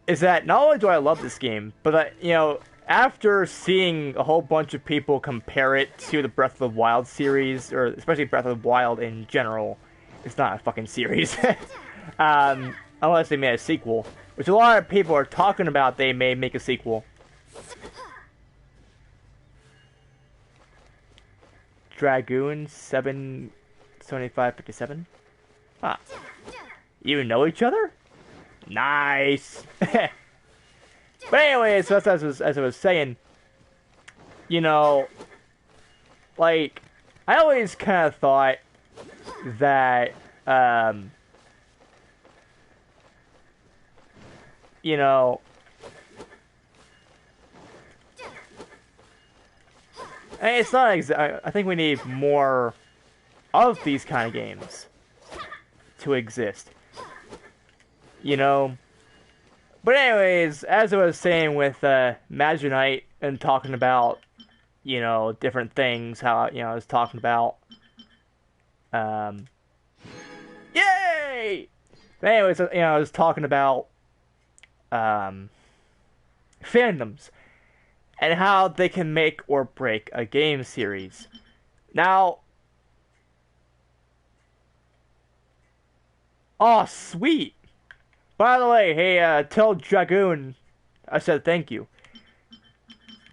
Is that not only do I love this game, but you know, after seeing a whole bunch of people compare it to the Breath of the Wild series, or especially Breath of the Wild in general, it's not a fucking series. Unless they made a sequel, which a lot of people are talking about. They may make a sequel. Dragoon 77557. Huh. You know each other? Nice. But anyways, so as I was saying, you know, like, I always kind of thought that, you know, it's not I think we need more of these kind of games to exist. You know? But anyways, as I was saying with Maginite and talking about, you know, different things, how, you know, I was talking about, yay! But anyways, you know, I was talking about, fandoms, and how they can make or break a game series. Now, oh, sweet! By the way, hey, tell Dragoon I said thank you.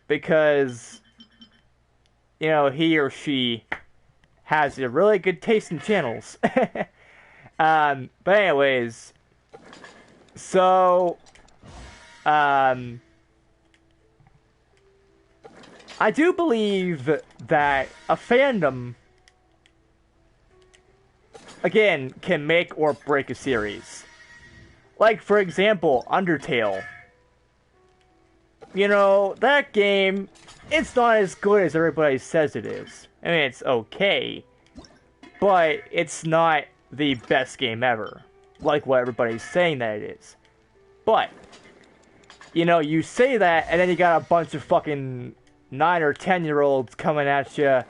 Because, you know, he or she has a really good taste in channels. But anyways, so, I do believe that a fandom, again, can make or break a series. Like, for example, Undertale. You know, that game, it's not as good as everybody says it is. I mean, it's okay, but it's not the best game ever, like what everybody's saying that it is. But, you know, you say that, and then you got a bunch of fucking 9 or 10-year-olds coming at you,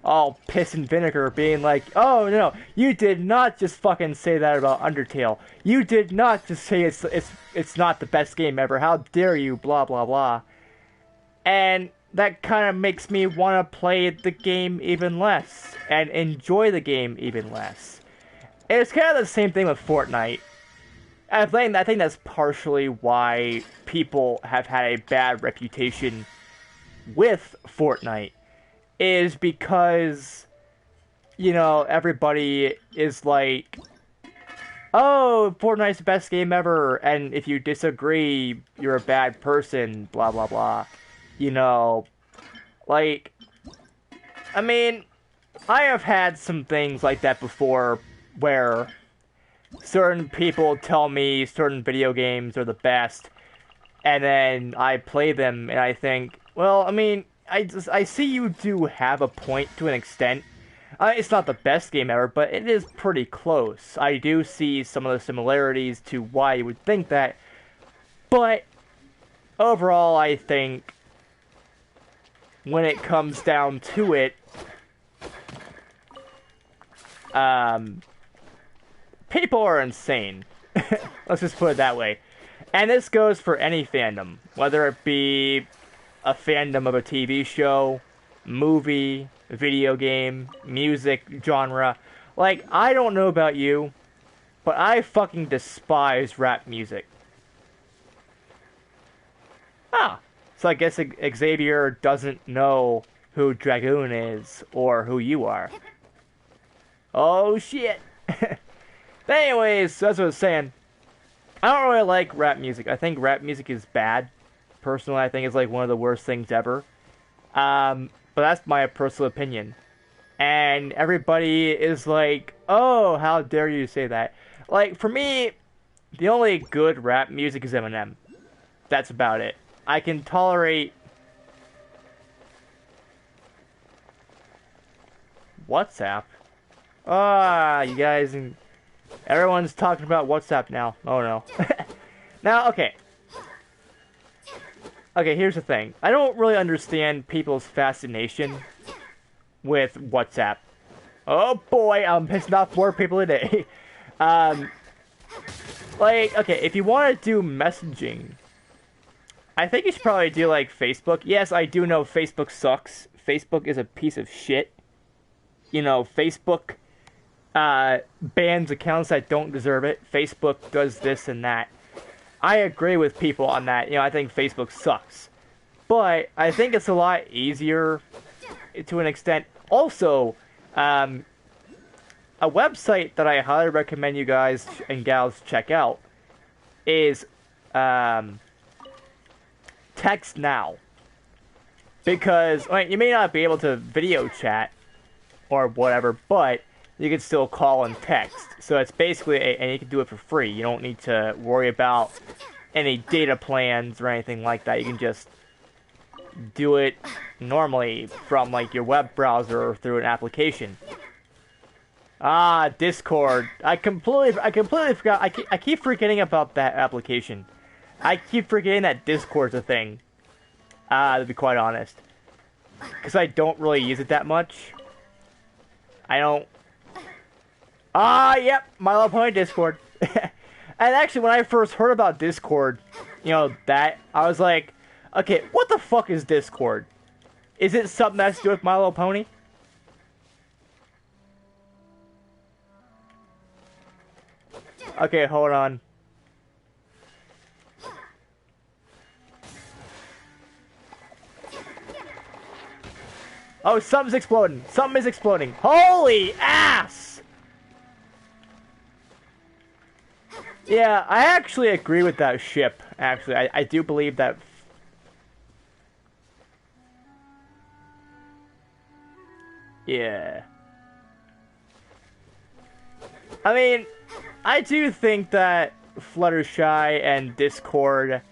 all piss and vinegar, being like, oh no, you did not just fucking say that about Undertale. You did not just say it's not the best game ever. How dare you, blah blah blah. And that kind of makes me want to play the game even less, and enjoy the game even less. And it's kind of the same thing with Fortnite. I think that's partially why people have had a bad reputation with Fortnite. Is because, you know, everybody is like, oh, Fortnite's the best game ever, and if you disagree, you're a bad person, blah, blah, blah. You know, like, I mean, I have had some things like that before, where certain people tell me certain video games are the best, and then I play them and I think, well, I mean, I see you do have a point to an extent. It's not the best game ever, but it is pretty close. I do see some of the similarities to why you would think that, but overall, I think when it comes down to it, people are insane. Let's just put it that way. And this goes for any fandom, whether it be a fandom of a TV show, movie, video game, music, genre. Like, I don't know about you, but I fucking despise rap music. Ah, so I guess Xavier doesn't know who Dragoon is, or who you are. Oh shit! But anyways, as I was saying, I don't really like rap music. I think rap music is bad. Personally, I think it's like one of the worst things ever. But that's my personal opinion. And everybody is like, oh, how dare you say that? Like, for me, the only good rap music is Eminem. That's about it. I can tolerate... WhatsApp? Ah, you guys... Everyone's talking about WhatsApp now. Oh no. Now, okay. Okay, here's the thing. I don't really understand people's fascination with WhatsApp. Oh boy, I'm pissing off more people today. Like, okay, if you want to do messaging, I think you should probably do like Facebook. Yes, I do know Facebook sucks. Facebook is a piece of shit. You know, Facebook bans accounts that don't deserve it. Facebook does this and that. I agree with people on that. You know, I think Facebook sucks. But I think it's a lot easier to an extent. Also, a website that I highly recommend you guys and gals check out is Text Now. Because, I mean, you may not be able to video chat or whatever, but you can still call and text. So it's basically, and you can do it for free. You don't need to worry about any data plans or anything like that. You can just do it normally from like your web browser or through an application. Ah, Discord. I completely forgot. I keep forgetting about that application. I keep forgetting that Discord's a thing. To be quite honest. Because I don't really use it that much. I don't... Ah, yep, My Little Pony Discord. And actually, when I first heard about Discord, you know, I was like, okay, what the fuck is Discord? Is it something that's to do with My Little Pony? Okay, hold on. Oh, something's exploding. Something is exploding. Holy ass! Yeah, I actually agree with that ship, actually. I do believe that... Yeah. I mean, I do think that Fluttershy and Discord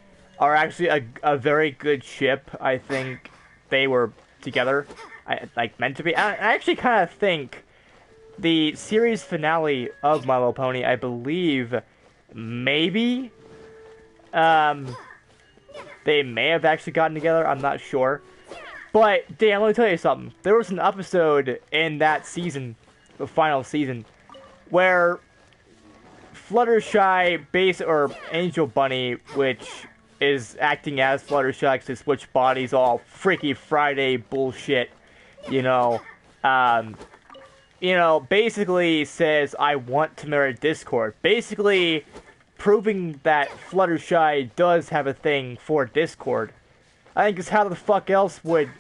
are actually a very good ship. I think they were together, like, meant to be. I actually kind of think the series finale of My Little Pony, I believe... Maybe, they may have actually gotten together, I'm not sure. But, damn, let me tell you something. There was an episode in that season, the final season, where Fluttershy, or Angel Bunny, which is acting as Fluttershy to switch bodies, all Freaky Friday bullshit, you know, basically says, I want to marry Discord. Basically proving that Fluttershy does have a thing for Discord. I think it's how the fuck else would,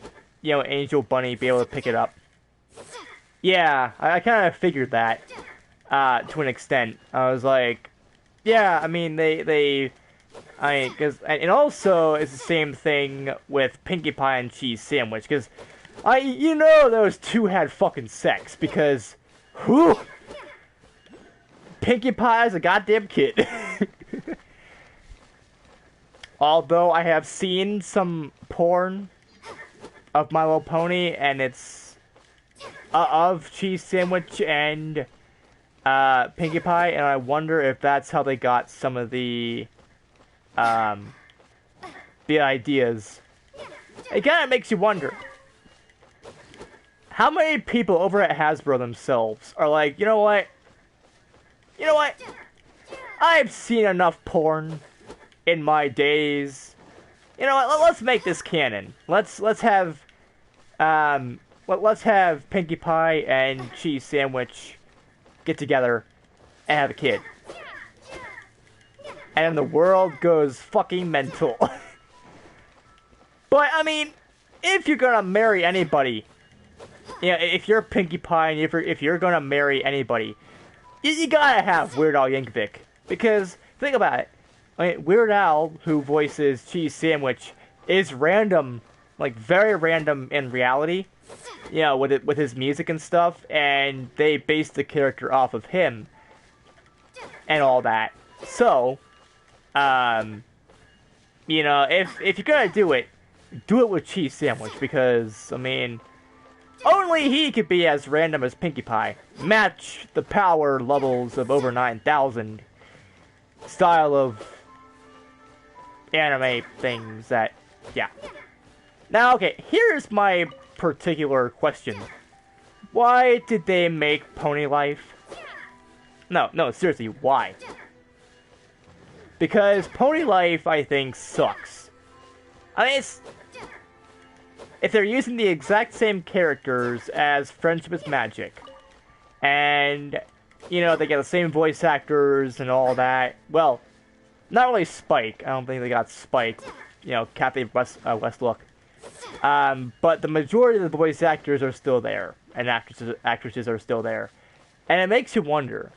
you know, Angel Bunny be able to pick it up. Yeah, I kind of figured that, to an extent. I was like, yeah, I mean, and also it's the same thing with Pinkie Pie and Cheese Sandwich, because you know those two had fucking sex, because, whew, Pinkie Pie as a goddamn kid. Although I have seen some porn of My Little Pony, and it's of Cheese Sandwich and Pinkie Pie, and I wonder if that's how they got some of the ideas. It kind of makes you wonder. How many people over at Hasbro themselves are like, you know what? You know what? I've seen enough porn in my days. You know what? Let's make this canon. Let's have Pinkie Pie and Cheese Sandwich get together and have a kid. And the world goes fucking mental. But I mean, if you're gonna marry anybody, you know, if you're Pinkie Pie and if you're gonna marry anybody, you gotta have Weird Al Yankovic. Because think about it, I mean, Weird Al, who voices Cheese Sandwich, is random, like very random in reality. You know, with his music and stuff, and they based the character off of him and all that. So, you know, if you're gonna do it with Cheese Sandwich, because I mean, only he could be as random as Pinkie Pie. Match the power levels of over 9,000 style of anime things that, yeah. Now, okay, here's my particular question. Why did they make Pony Life? No, seriously, why? Because Pony Life, I think, sucks. I mean, if they're using the exact same characters as Friendship is Magic, and, you know, they get the same voice actors and all that, well, not really Spike. I don't think they got Spike. You know, Kathy Westlook. But the majority of the voice actors are still there, and actresses are still there, and it makes you wonder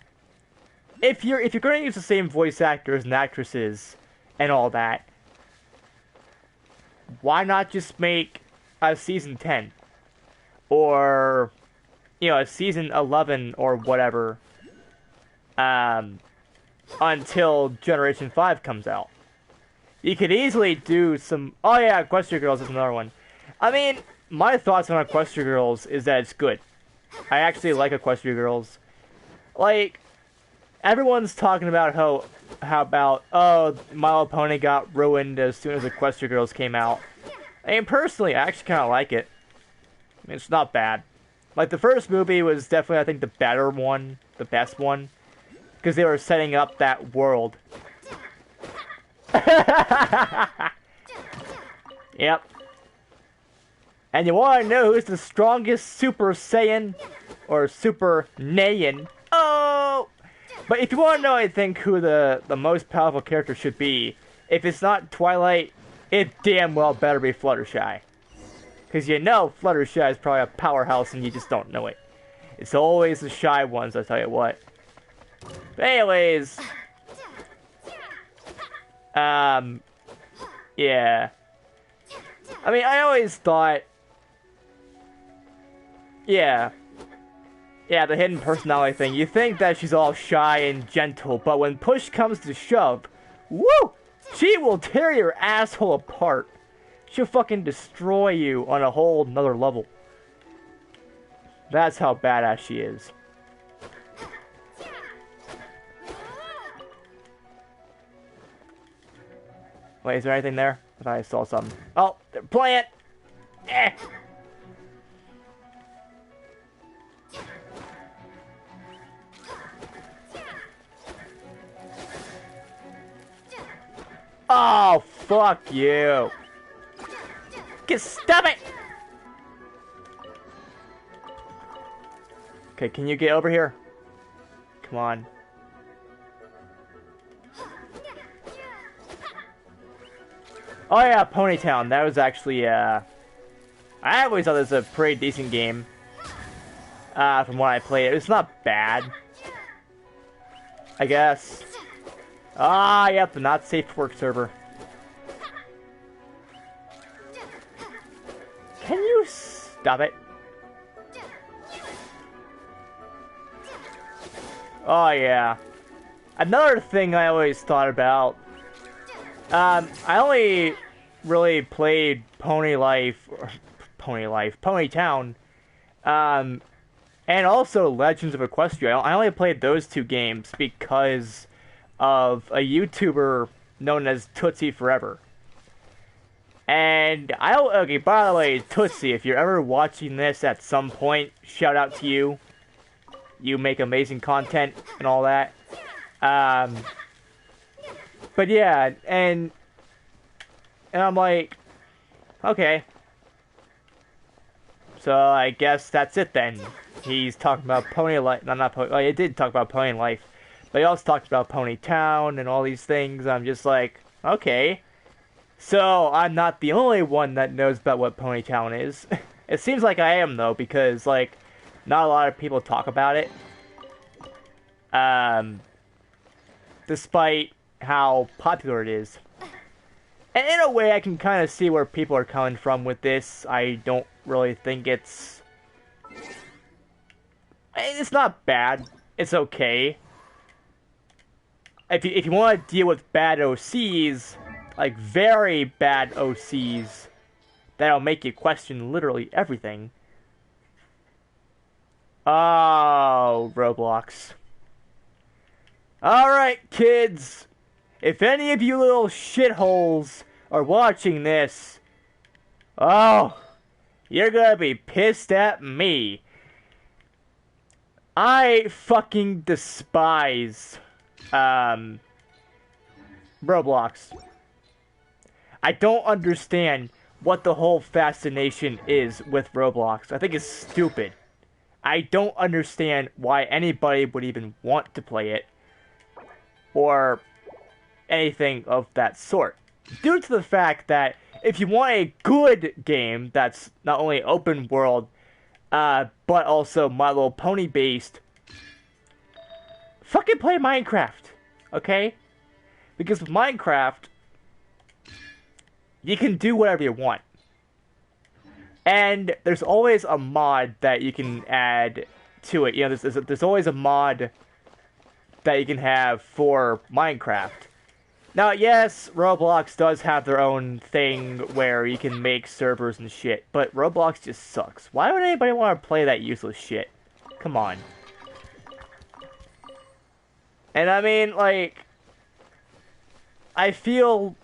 if you're going to use the same voice actors and actresses and all that, why not just make a season 10 or, you know, a season 11 or whatever until Generation 5 comes out? You could easily do some... Oh yeah, Equestria Girls is another one. I mean, my thoughts on Equestria Girls is that it's good. I actually like Equestria Girls. Like, everyone's talking about how about, oh, My Little Pony got ruined as soon as Equestria Girls came out. I mean, personally, I actually kind of like it. I mean, it's not bad. Like, the first movie was definitely, I think, the better one. The best one. Because they were setting up that world. Yep. And you want to know who's the strongest Super Saiyan? Or Super Naiyan? Oh! But if you want to know, I think, who the most powerful character should be, if it's not Twilight, it damn well better be Fluttershy. Because you know Fluttershy is probably a powerhouse and you just don't know it. It's always the shy ones, I'll tell you what. But anyways... yeah. I mean, I always thought... Yeah. Yeah, the hidden personality thing. You think that she's all shy and gentle, but when push comes to shove, woo! She will tear your asshole apart. She'll fucking destroy you on a whole nother level. That's how badass she is. Wait, is there anything there? I thought I saw something. Oh, plant! Eh! Oh, fuck you! Stop it! Okay, can you get over here? Come on. Oh yeah, Ponytown. That was actually, I always thought this was a pretty decent game. From when I played it. It's not bad. I guess. Ah, yep, the not safe for work server. Can you stop it? Oh yeah. Another thing I always thought about, I only really played Ponytown, and also Legends of Equestria. I only played those two games because of a YouTuber known as Tootsie Forever. And okay, by the way, Tootsie, if you're ever watching this at some point, shout out to you. You make amazing content and all that. But yeah, and I'm like, okay. So I guess that's it then. He's talking about Pony Life. No, not Pony. Well, he did talk about Pony Life, but he also talked about Ponytown and all these things. I'm just like, okay. So I'm not the only one that knows about what Ponytown is. It seems like I am though, because like, not a lot of people talk about it. Despite how popular it is. And in a way, I can kind of see where people are coming from with this. I don't really think it's not bad. It's okay. If you want to deal with bad OCs, like very bad OCs, that'll make you question literally everything. Oh, Roblox. Alright, kids. If any of you little shitholes are watching this, oh, you're gonna be pissed at me. I fucking despise, Roblox. I don't understand what the whole fascination is with Roblox. I think it's stupid. I don't understand why anybody would even want to play it. Or anything of that sort. Due to the fact that if you want a good game that's not only open world, but also My Little Pony based, fucking play Minecraft, okay? Because with Minecraft, you can do whatever you want. And there's always a mod that you can add to it. You know, there's always a mod that you can have for Minecraft. Now, yes, Roblox does have their own thing where you can make servers and shit, but Roblox just sucks. Why would anybody want to play that useless shit? Come on. And I mean, like, I feel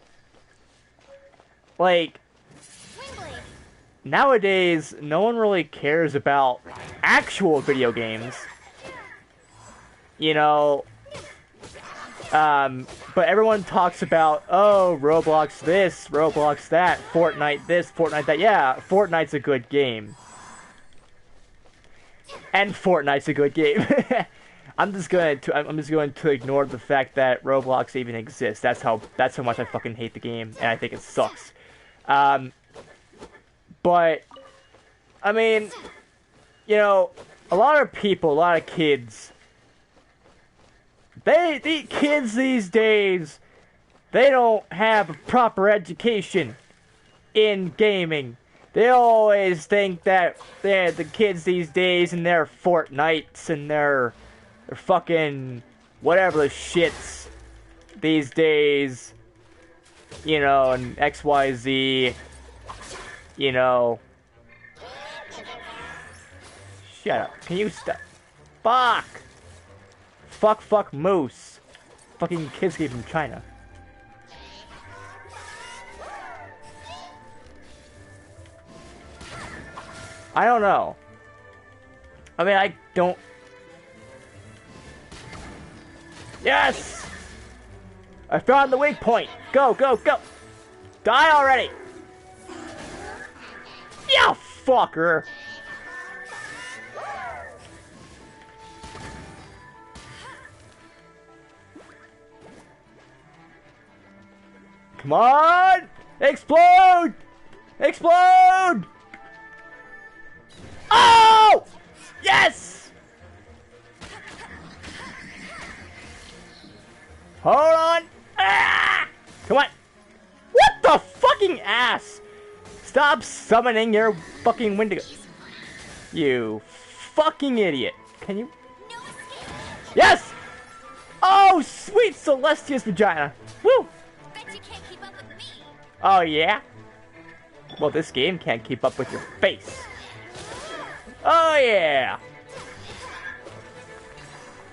like nowadays no one really cares about actual video games. You know, but everyone talks about, oh, Roblox this, Roblox that, Fortnite this, Fortnite that. Yeah, Fortnite's a good game. And Fortnite's a good game. I'm just going to ignore the fact that Roblox even exists. That's how much I fucking hate the game, and I think it sucks. But I mean, you know, a lot of people, a lot of kids, the kids these days, they don't have a proper education in gaming. They always think that the kids these days and their Fortnites and their fucking whatever the shits these days, you know, and XYZ, you know. Shut up. Can you stop? Fuck! Fuck moose. Fucking kids game from China. I don't know. I mean, I don't... Yes! I found the weak point. Go, go, go! Die already! You fucker! Come on! Explode! Explode! Oh! Yes! Hold on! Ah! Come on! What the fucking ass? Stop summoning your fucking Wendigo. You fucking idiot. Can you? Yes! Oh, sweet Celestia's vagina. Woo! Bet you can't keep up with me. Oh, yeah? Well, this game can't keep up with your face. Oh, yeah!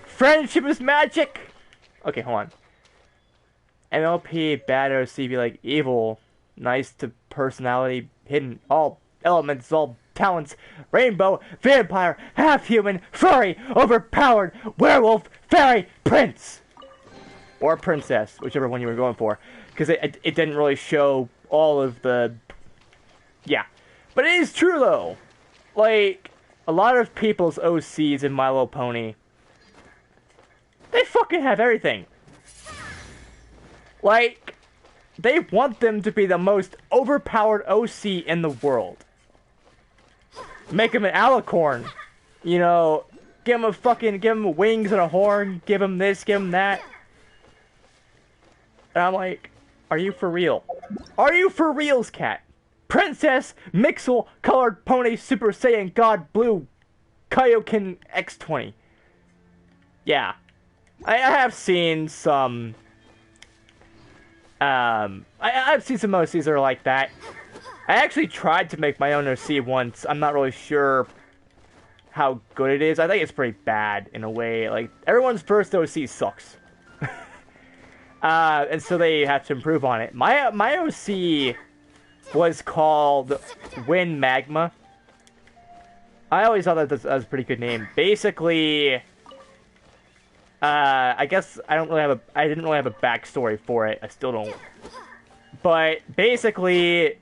Friendship is magic! Okay, hold on. MLP, bad OC, be like evil, nice to personality, hidden, all elements, all talents, rainbow, vampire, half-human, furry, overpowered, werewolf, fairy, prince! Or princess, whichever one you were going for. Because it didn't really show all of the... Yeah. But it is true, though. Like, a lot of people's OCs in My Little Pony, they fucking have everything. Like, they want them to be the most overpowered OC in the world. Make him an alicorn. You know, give him wings and a horn, give him this, give him that. And I'm like, are you for real? Are you for reals, cat? Princess, Mixel, Colored Pony, Super Saiyan, God, Blue, Kaioken, X20. Yeah. I have seen some... I've seen some OCs that are like that. I actually tried to make my own OC once. I'm not really sure how good it is. I think it's pretty bad in a way. Like, everyone's first OC sucks. And so they have to improve on it. My OC was called Wind Magma. I always thought that was a pretty good name. Basically, I guess I didn't really have a backstory for it. I still don't. But basically,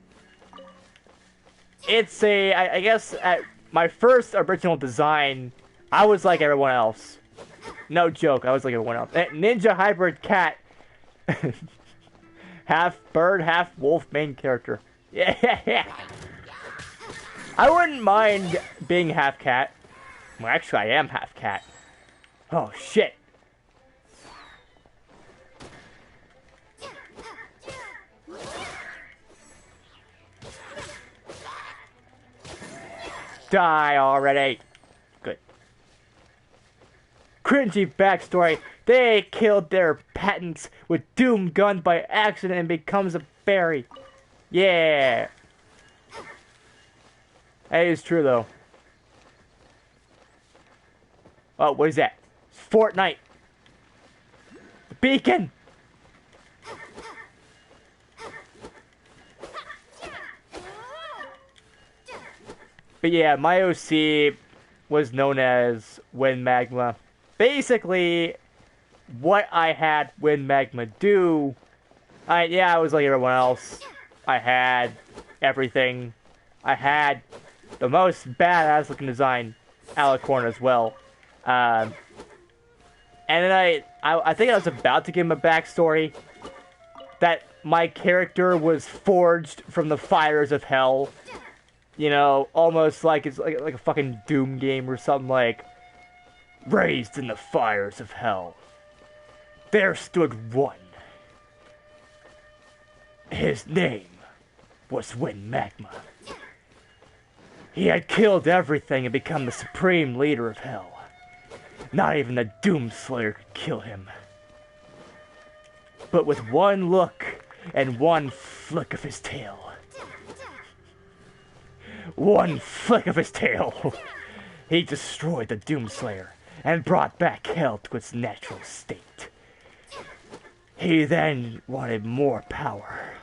it's I guess at my first original design, I was like everyone else. No joke, I was like everyone else. Ninja hybrid cat. Half bird, half wolf main character. Yeah. I wouldn't mind being half cat. Well, actually, I am half cat. Oh, shit. Die already. Good. Cringy backstory. They killed their patents with Doom Gun by accident and becomes a fairy. Yeah. That is true, though. Oh, what is that? It's Fortnite. The beacon. But yeah, my OC was known as Wind Magma. Basically, what I had Wind Magma do, I was like everyone else. I had everything. I had the most badass looking design, Alicorn as well. And then I think I was about to give him a backstory. That my character was forged from the fires of hell. You know, almost like it's like a fucking Doom game or something, like raised in the fires of hell. There stood one. His name was Wind Magma. He had killed everything and become the supreme leader of hell. Not even the Doomslayer could kill him. But with one look and one flick of his tail. One flick of his tail, he destroyed the Doomslayer and brought back hell to its natural state. He then wanted more power.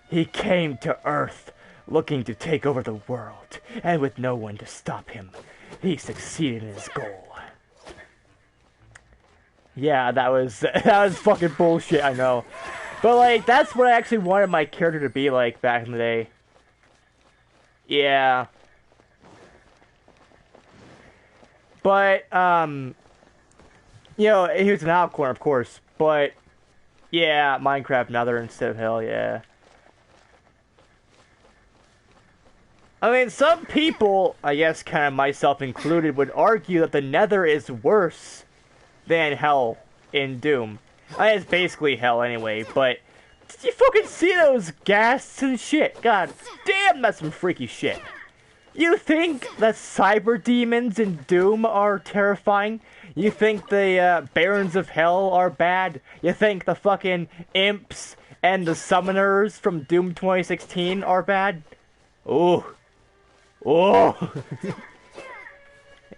He came to Earth looking to take over the world, and with no one to stop him, he succeeded in his goal. Yeah, that was fucking bullshit, I know. But like, that's what I actually wanted my character to be like back in the day. Yeah. But, you know, he was an Alicorn, of course. But, yeah, Minecraft Nether instead of Hell, yeah. I mean, some people, I guess kind of myself included, would argue that the Nether is worse than Hell in Doom. I mean, it's basically Hell anyway, but did you fucking see those ghasts and shit? God damn, that's some freaky shit. You think that cyber demons in Doom are terrifying? You think the Barons of Hell are bad? You think the fucking imps and the summoners from Doom 2016 are bad? Ooh. Oh.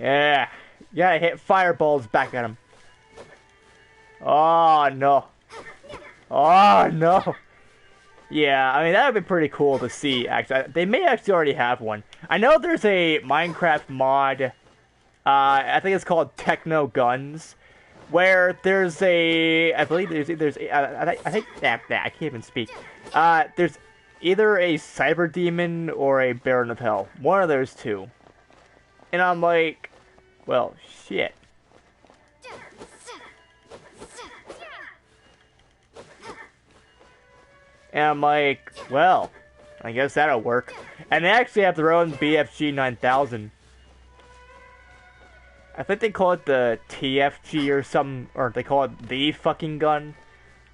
Yeah. You gotta hit fireballs back at him. Oh, no. Oh, no. Yeah, I mean, that would be pretty cool to see, actually. They may actually already have one. I know there's a Minecraft mod, I think it's called Techno Guns, where there's a, I believe I think, I can't even speak. There's either a Cyber Demon or a Baron of Hell. One of those two. And I'm like, well, shit. And I'm like, well, I guess that'll work. And they actually have their own BFG 9000. I think they call it the TFG or something, or they call it the fucking gun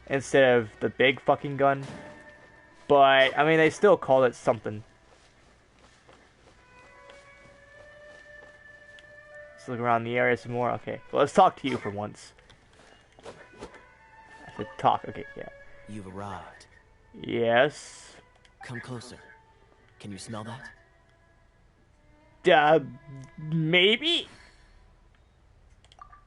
instead of the big fucking gun. But, I mean, they still call it something. Let's look around the area some more. Okay, well, let's talk to you for once. I said talk, okay, yeah. You've arrived. Yes. Come closer. Can you smell that? Maybe?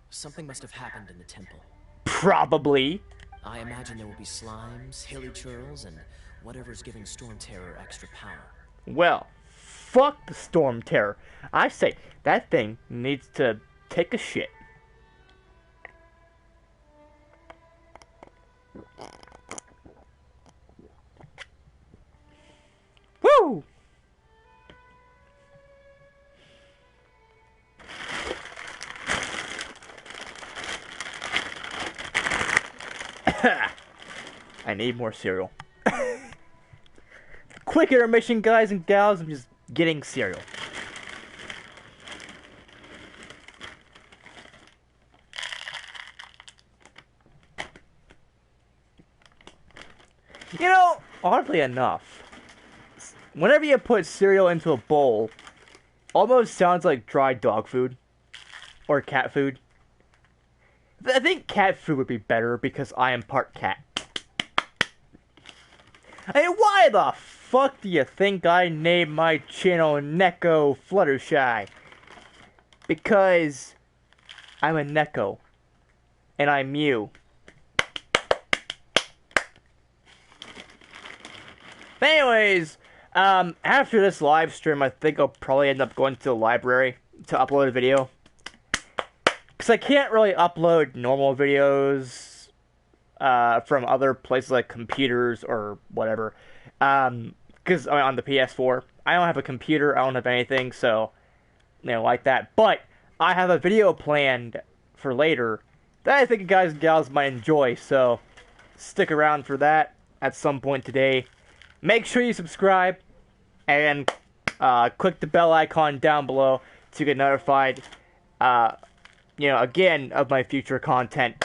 Something must have happened in the temple. Probably. I imagine there will be slimes, hilly churls, and whatever's giving Storm Terror extra power. Well, fuck the Storm Terror. I say, that thing needs to take a shit. Woo! I need more cereal. Quick intermission, guys and gals. I'm just getting cereal. You know, oddly enough, whenever you put cereal into a bowl, almost sounds like dry dog food or cat food. I think cat food would be better because I am part cat. I mean, why the fuck do you think I named my channel NekoFluttershy? Because I'm a Neko. And I mew. But anyways, after this live stream, I think I'll probably end up going to the library to upload a video. Because I can't really upload normal videos from other places like computers or whatever. Because on the PS4, I don't have a computer, I don't have anything, so, you know, like that. But I have a video planned for later that I think you guys and gals might enjoy, so stick around for that at some point today. Make sure you subscribe and click the bell icon down below to get notified, you know, again, of my future content.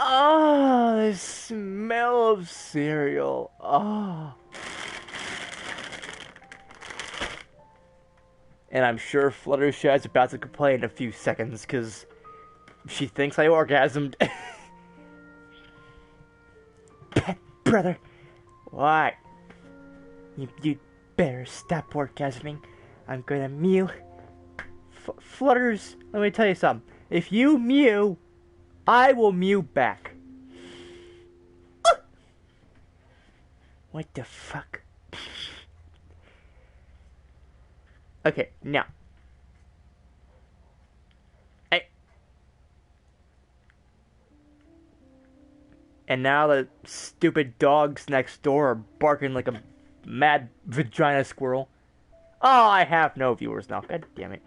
Oh, the smell of cereal. Oh. And I'm sure Fluttershy is about to complain in a few seconds, because she thinks I orgasmed. Pet brother. What? You better stop orgasming. I'm gonna mew. Flutters, let me tell you something. If you mew, I will mew back. What the fuck? Okay, now. Hey. And now the stupid dogs next door are barking like a mad vagina squirrel. Oh, I have no viewers now. God damn it.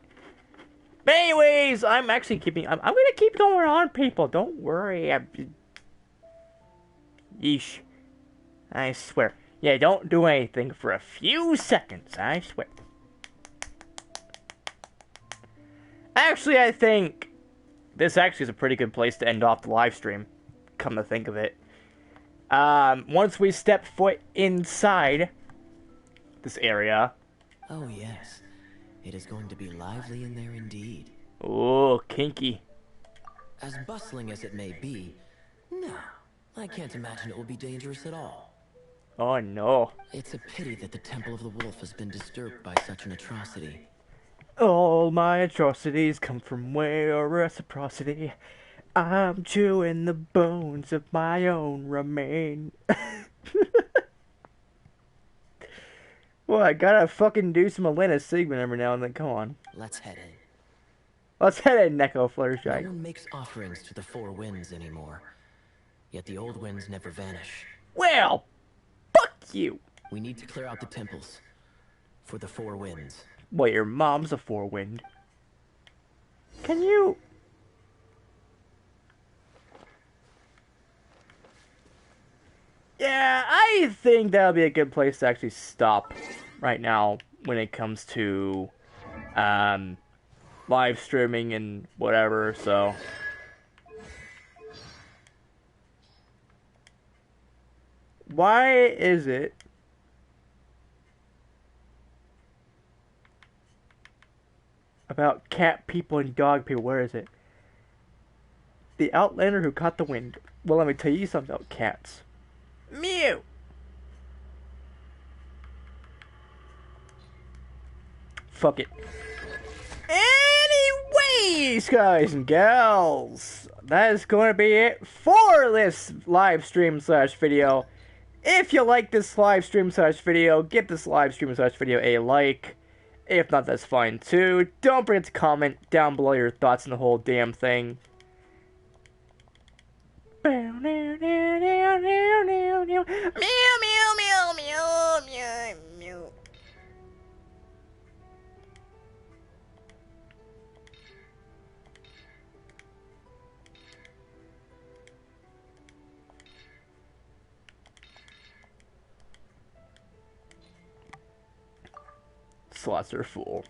But anyways, I'm actually keeping... I'm gonna keep going on, people. Don't worry. Yeesh. I swear. Yeah, don't do anything for a few seconds. I swear. Actually, I think this actually is a pretty good place to end off the live stream. Come to think of it. Once we step foot inside this area. Oh, yes. It is going to be lively in there indeed. Oh, kinky. As bustling as it may be, no, I can't imagine it will be dangerous at all. Oh, no. It's a pity that the Temple of the Wolf has been disturbed by such an atrocity. All my atrocities come from where reciprocity. I'm chewing the bones of my own remain. Well, I gotta fucking do some Elena Sigmund every now and then. Come on. Let's head in. Let's head in, No NekoFluttershy. one makes offerings to the four winds anymore. Yet the old winds never vanish. Well, fuck you. We need to clear out the temples. For the four winds. Well, your mom's a four-wind. Can you... Yeah, I think that'll be a good place to actually stop right now when it comes to live streaming and whatever, so... Why is it about cat people and dog people? Where is it? The outlander who caught the wind. Well, let me tell you something about cats. Mew! Fuck it. Anyways, guys and gals, that is going to be it for this live stream slash video. If you like this live stream slash video, give this live stream slash video a like. If not, that's fine too. Don't forget to comment down below your thoughts on the whole damn thing. Meow, meow, meow, meow, meow, meow, meow, meow, meow, meow, meow. Slots are full.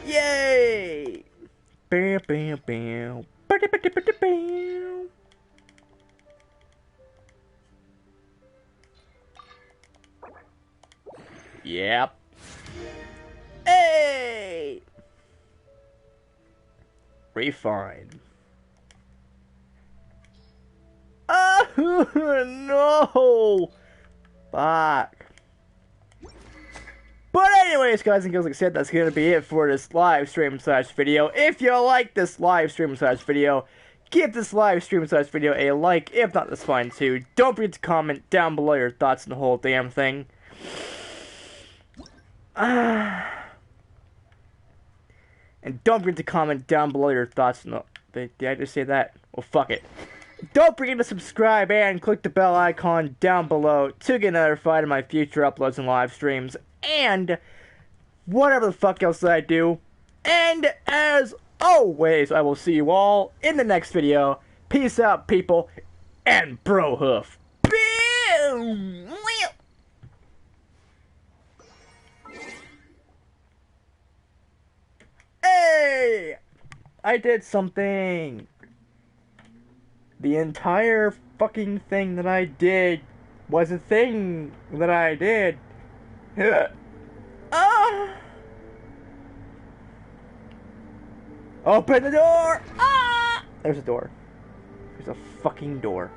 Yay! Bam, bam, bam. Ba-da-ba-da-ba-da-bam. Yep. Hey! Refine. Oh no! Fuck. But anyways, guys and girls, like I said, that's going to be it for this live stream slash video. If you like this live stream slash video, give this live stream slash video a like. If not, that's fine too. Don't forget to comment down below your thoughts on the whole damn thing. And don't forget to comment down below your thoughts on the... Did I just say that? Well, fuck it. Don't forget to subscribe and click the bell icon down below to get notified of my future uploads and live streams. And whatever the fuck else that I do. And as always, I will see you all in the next video. Peace out, people. And bro hoof. Hey! I did something. The entire fucking thing that I did was a thing that I did. Open the door! Ah! There's a door. There's a fucking door.